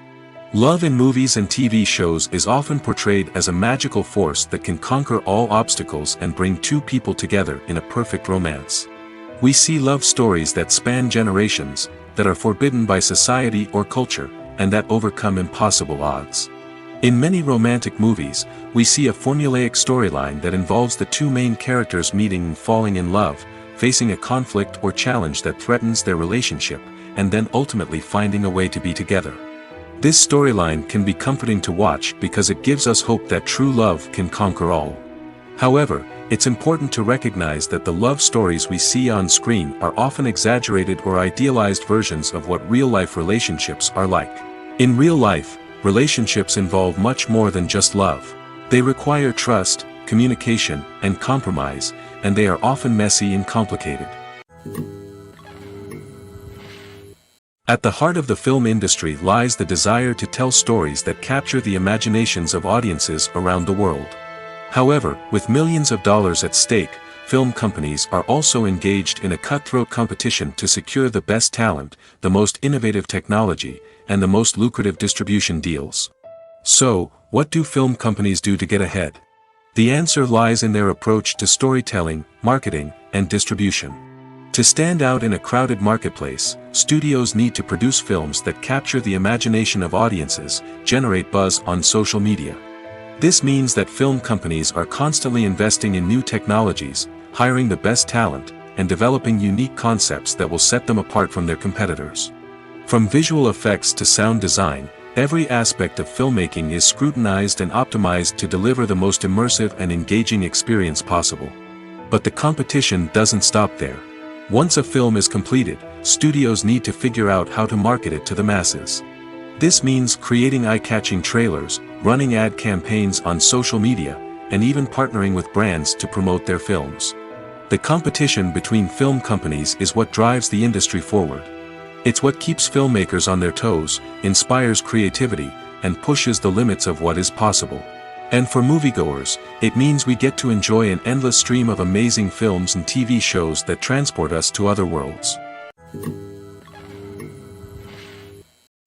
Love in movies and TV shows is often portrayed as a magical force that can conquer all obstacles and bring two people together in a perfect romance. We see love stories that span generations, that are forbidden by society or culture, and that overcome impossible odds. In many romantic movies, we see a formulaic storyline that involves the two main characters meeting and falling in love, facing a conflict or challenge that threatens their relationship, and then ultimately finding a way to be together. This storyline can be comforting to watch because it gives us hope that true love can conquer all. However, it's important to recognize that the love stories we see on screen are often exaggerated or idealized versions of what real-life relationships are like. In real life, relationships involve much more than just love. They require trust, communication, and compromise, and they are often messy and complicated. At the heart of the film industry lies the desire to tell stories that capture the imaginations of audiences around the world. However, with millions of dollars at stake, film companies are also engaged in a cutthroat competition to secure the best talent, the most innovative technology, and the most lucrative distribution deals. So, what do film companies do to get ahead? The answer lies in their approach to storytelling, marketing, and distribution. To stand out in a crowded marketplace, studios need to produce films that capture the imagination of audiences, generate buzz on social media. This means that film companies are constantly investing in new technologies, hiring the best talent, and developing unique concepts that will set them apart from their competitors. From visual effects to sound design, every aspect of filmmaking is scrutinized and optimized to deliver the most immersive and engaging experience possible. But the competition doesn't stop there. Once a film is completed, studios need to figure out how to market it to the masses. This means creating eye-catching trailers, running ad campaigns on social media, and even partnering with brands to promote their films. The competition between film companies is what drives the industry forward. It's what keeps filmmakers on their toes, inspires creativity, and pushes the limits of what is possible. And for moviegoers, it means we get to enjoy an endless stream of amazing films and TV shows that transport us to other worlds.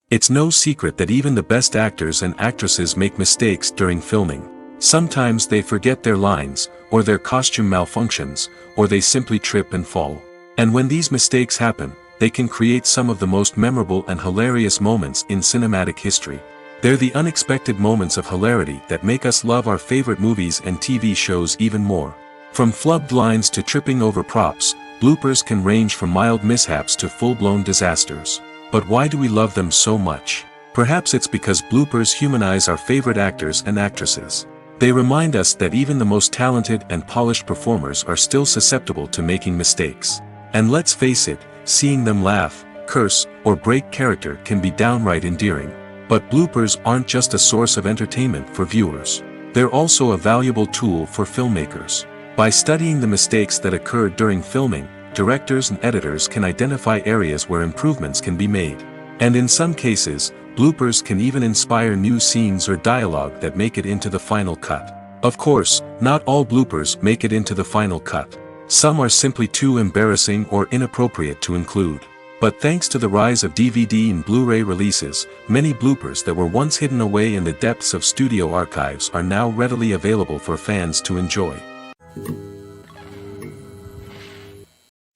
It's no secret that even the best actors and actresses make mistakes during filming. Sometimes they forget their lines, or their costume malfunctions, or they simply trip and fall. And when these mistakes happen, they can create some of the most memorable and hilarious moments in cinematic history. They're the unexpected moments of hilarity that make us love our favorite movies and TV shows even more. From flubbed lines to tripping over props, bloopers can range from mild mishaps to full-blown disasters. But why do we love them so much? Perhaps it's because bloopers humanize our favorite actors and actresses. They remind us that even the most talented and polished performers are still susceptible to making mistakes. And let's face it, seeing them laugh, curse, or break character can be downright endearing. But bloopers aren't just a source of entertainment for viewers. They're also a valuable tool for filmmakers. By studying the mistakes that occurred during filming, directors and editors can identify areas where improvements can be made. And in some cases, bloopers can even inspire new scenes or dialogue that make it into the final cut. Of course, not all bloopers make it into the final cut. Some are simply too embarrassing or inappropriate to include. But thanks to the rise of DVD and Blu-ray releases, many bloopers that were once hidden away in the depths of studio archives are now readily available for fans to enjoy.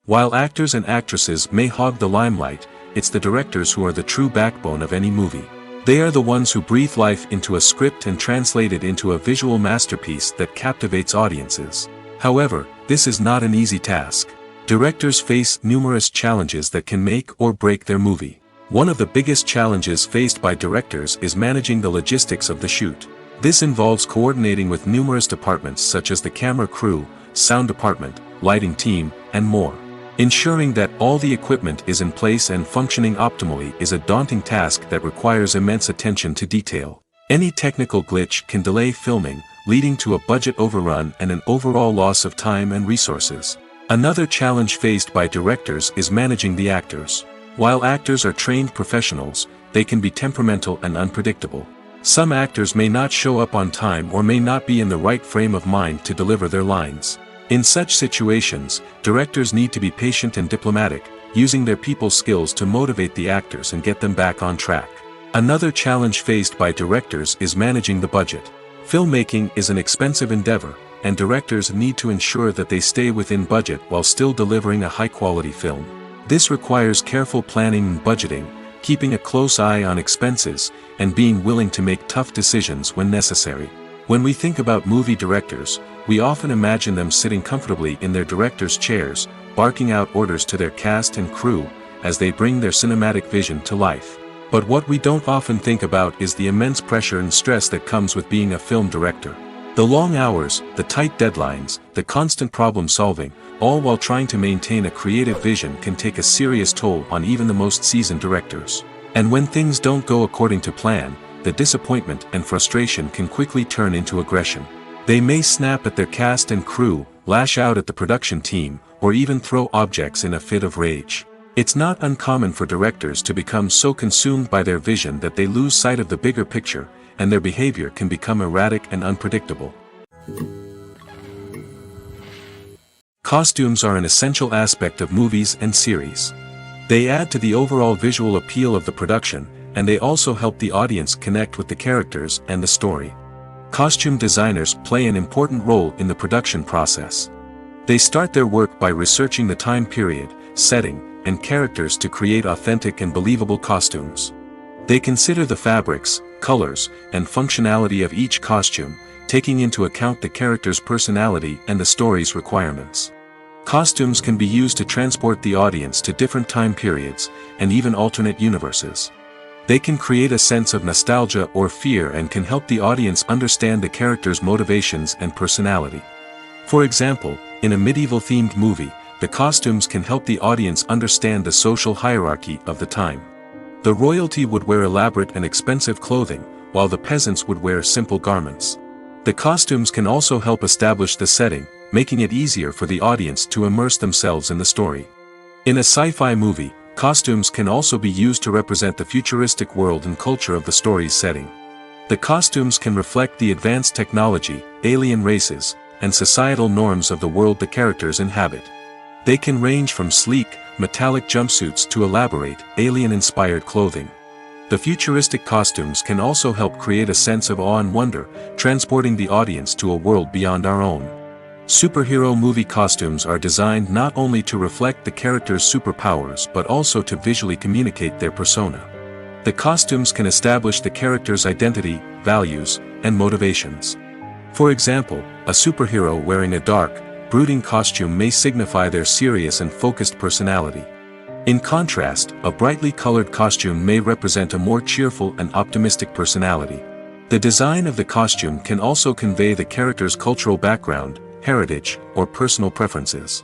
While actors and actresses may hog the limelight, it's the directors who are the true backbone of any movie. They are the ones who breathe life into a script and translate it into a visual masterpiece that captivates audiences. However, this is not an easy task. Directors face numerous challenges that can make or break their movie. One of the biggest challenges faced by directors is managing the logistics of the shoot. This involves coordinating with numerous departments such as the camera crew, sound department, lighting team, and more. Ensuring that all the equipment is in place and functioning optimally is a daunting task that requires immense attention to detail. Any technical glitch can delay filming, leading to a budget overrun and an overall loss of time and resources. Another challenge faced by directors is managing the actors. While actors are trained professionals, they can be temperamental and unpredictable. Some actors may not show up on time or may not be in the right frame of mind to deliver their lines. In such situations, directors need to be patient and diplomatic, using their people skills to motivate the actors and get them back on track. Another challenge faced by directors is managing the budget. Filmmaking is an expensive endeavor, and directors need to ensure that they stay within budget while still delivering a high-quality film. This requires careful planning and budgeting, keeping a close eye on expenses, and being willing to make tough decisions when necessary. When we think about movie directors, we often imagine them sitting comfortably in their director's chairs, barking out orders to their cast and crew, as they bring their cinematic vision to life. But what we don't often think about is the immense pressure and stress that comes with being a film director. The long hours, the tight deadlines, the constant problem solving, all while trying to maintain a creative vision can take a serious toll on even the most seasoned directors. And when things don't go according to plan, the disappointment and frustration can quickly turn into aggression. They may snap at their cast and crew, lash out at the production team, or even throw objects in a fit of rage. It's not uncommon for directors to become so consumed by their vision that they lose sight of the bigger picture, and their behavior can become erratic and unpredictable. Costumes are an essential aspect of movies and series. They add to the overall visual appeal of the production, and they also help the audience connect with the characters and the story. Costume designers play an important role in the production process. They start their work by researching the time period, setting, and characters to create authentic and believable costumes. They consider the fabrics, colors, and functionality of each costume, taking into account the character's personality and the story's requirements. Costumes can be used to transport the audience to different time periods, and even alternate universes. They can create a sense of nostalgia or fear and can help the audience understand the character's motivations and personality. For example, in a medieval-themed movie, the costumes can help the audience understand the social hierarchy of the time. The royalty would wear elaborate and expensive clothing, while the peasants would wear simple garments. The costumes can also help establish the setting, making it easier for the audience to immerse themselves in the story. In a sci-fi movie, costumes can also be used to represent the futuristic world and culture of the story's setting. The costumes can reflect the advanced technology, alien races, and societal norms of the world the characters inhabit. They can range from sleek, metallic jumpsuits to elaborate, alien-inspired clothing. The futuristic costumes can also help create a sense of awe and wonder, transporting the audience to a world beyond our own. Superhero movie costumes are designed not only to reflect the character's superpowers but also to visually communicate their persona. The costumes can establish the character's identity, values, and motivations. For example, a superhero wearing a dark, brooding costume may signify their serious and focused personality. In contrast, a brightly colored costume may represent a more cheerful and optimistic personality. The design of the costume can also convey the character's cultural background, heritage, or personal preferences.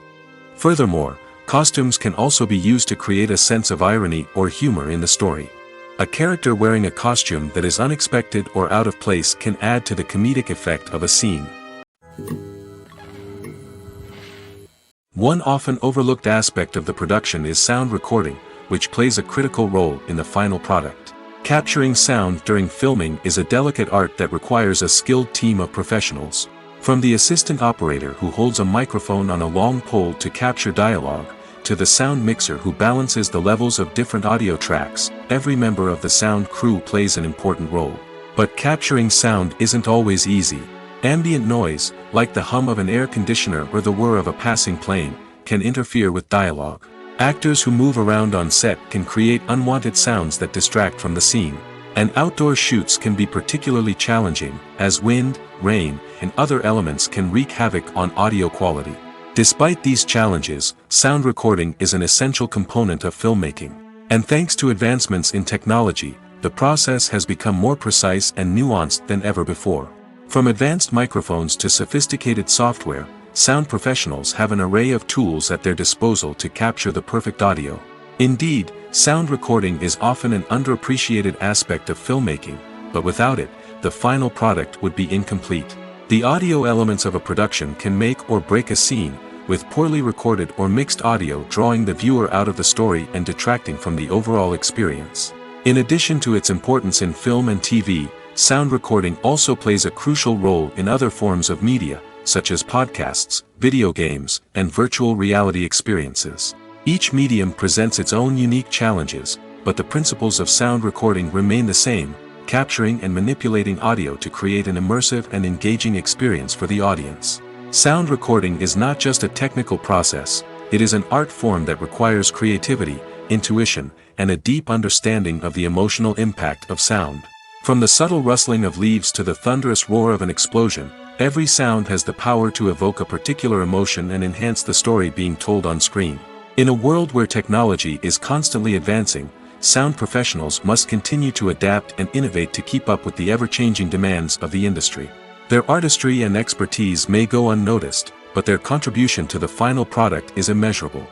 Furthermore, costumes can also be used to create a sense of irony or humor in the story. A character wearing a costume that is unexpected or out of place can add to the comedic effect of a scene. One often overlooked aspect of the production is sound recording, which plays a critical role in the final product. Capturing sound during filming is a delicate art that requires a skilled team of professionals. From the assistant operator who holds a microphone on a long pole to capture dialogue, to the sound mixer who balances the levels of different audio tracks, every member of the sound crew plays an important role. But capturing sound isn't always easy. Ambient noise, like the hum of an air conditioner or the whir of a passing plane, can interfere with dialogue. Actors who move around on set can create unwanted sounds that distract from the scene. And outdoor shoots can be particularly challenging, as wind, rain, and other elements can wreak havoc on audio quality. Despite these challenges, sound recording is an essential component of filmmaking. And thanks to advancements in technology, the process has become more precise and nuanced than ever before. From advanced microphones to sophisticated software, sound professionals have an array of tools at their disposal to capture the perfect audio. Indeed, sound recording is often an underappreciated aspect of filmmaking, but without it, the final product would be incomplete. The audio elements of a production can make or break a scene, with poorly recorded or mixed audio drawing the viewer out of the story and detracting from the overall experience. In addition to its importance in film and TV, sound recording also plays a crucial role in other forms of media, such as podcasts, video games, and virtual reality experiences. Each medium presents its own unique challenges, but the principles of sound recording remain the same, capturing and manipulating audio to create an immersive and engaging experience for the audience. Sound recording is not just a technical process, it is an art form that requires creativity, intuition, and a deep understanding of the emotional impact of sound. From the subtle rustling of leaves to the thunderous roar of an explosion, every sound has the power to evoke a particular emotion and enhance the story being told on screen. In a world where technology is constantly advancing, sound professionals must continue to adapt and innovate to keep up with the ever-changing demands of the industry. Their artistry and expertise may go unnoticed, but their contribution to the final product is immeasurable.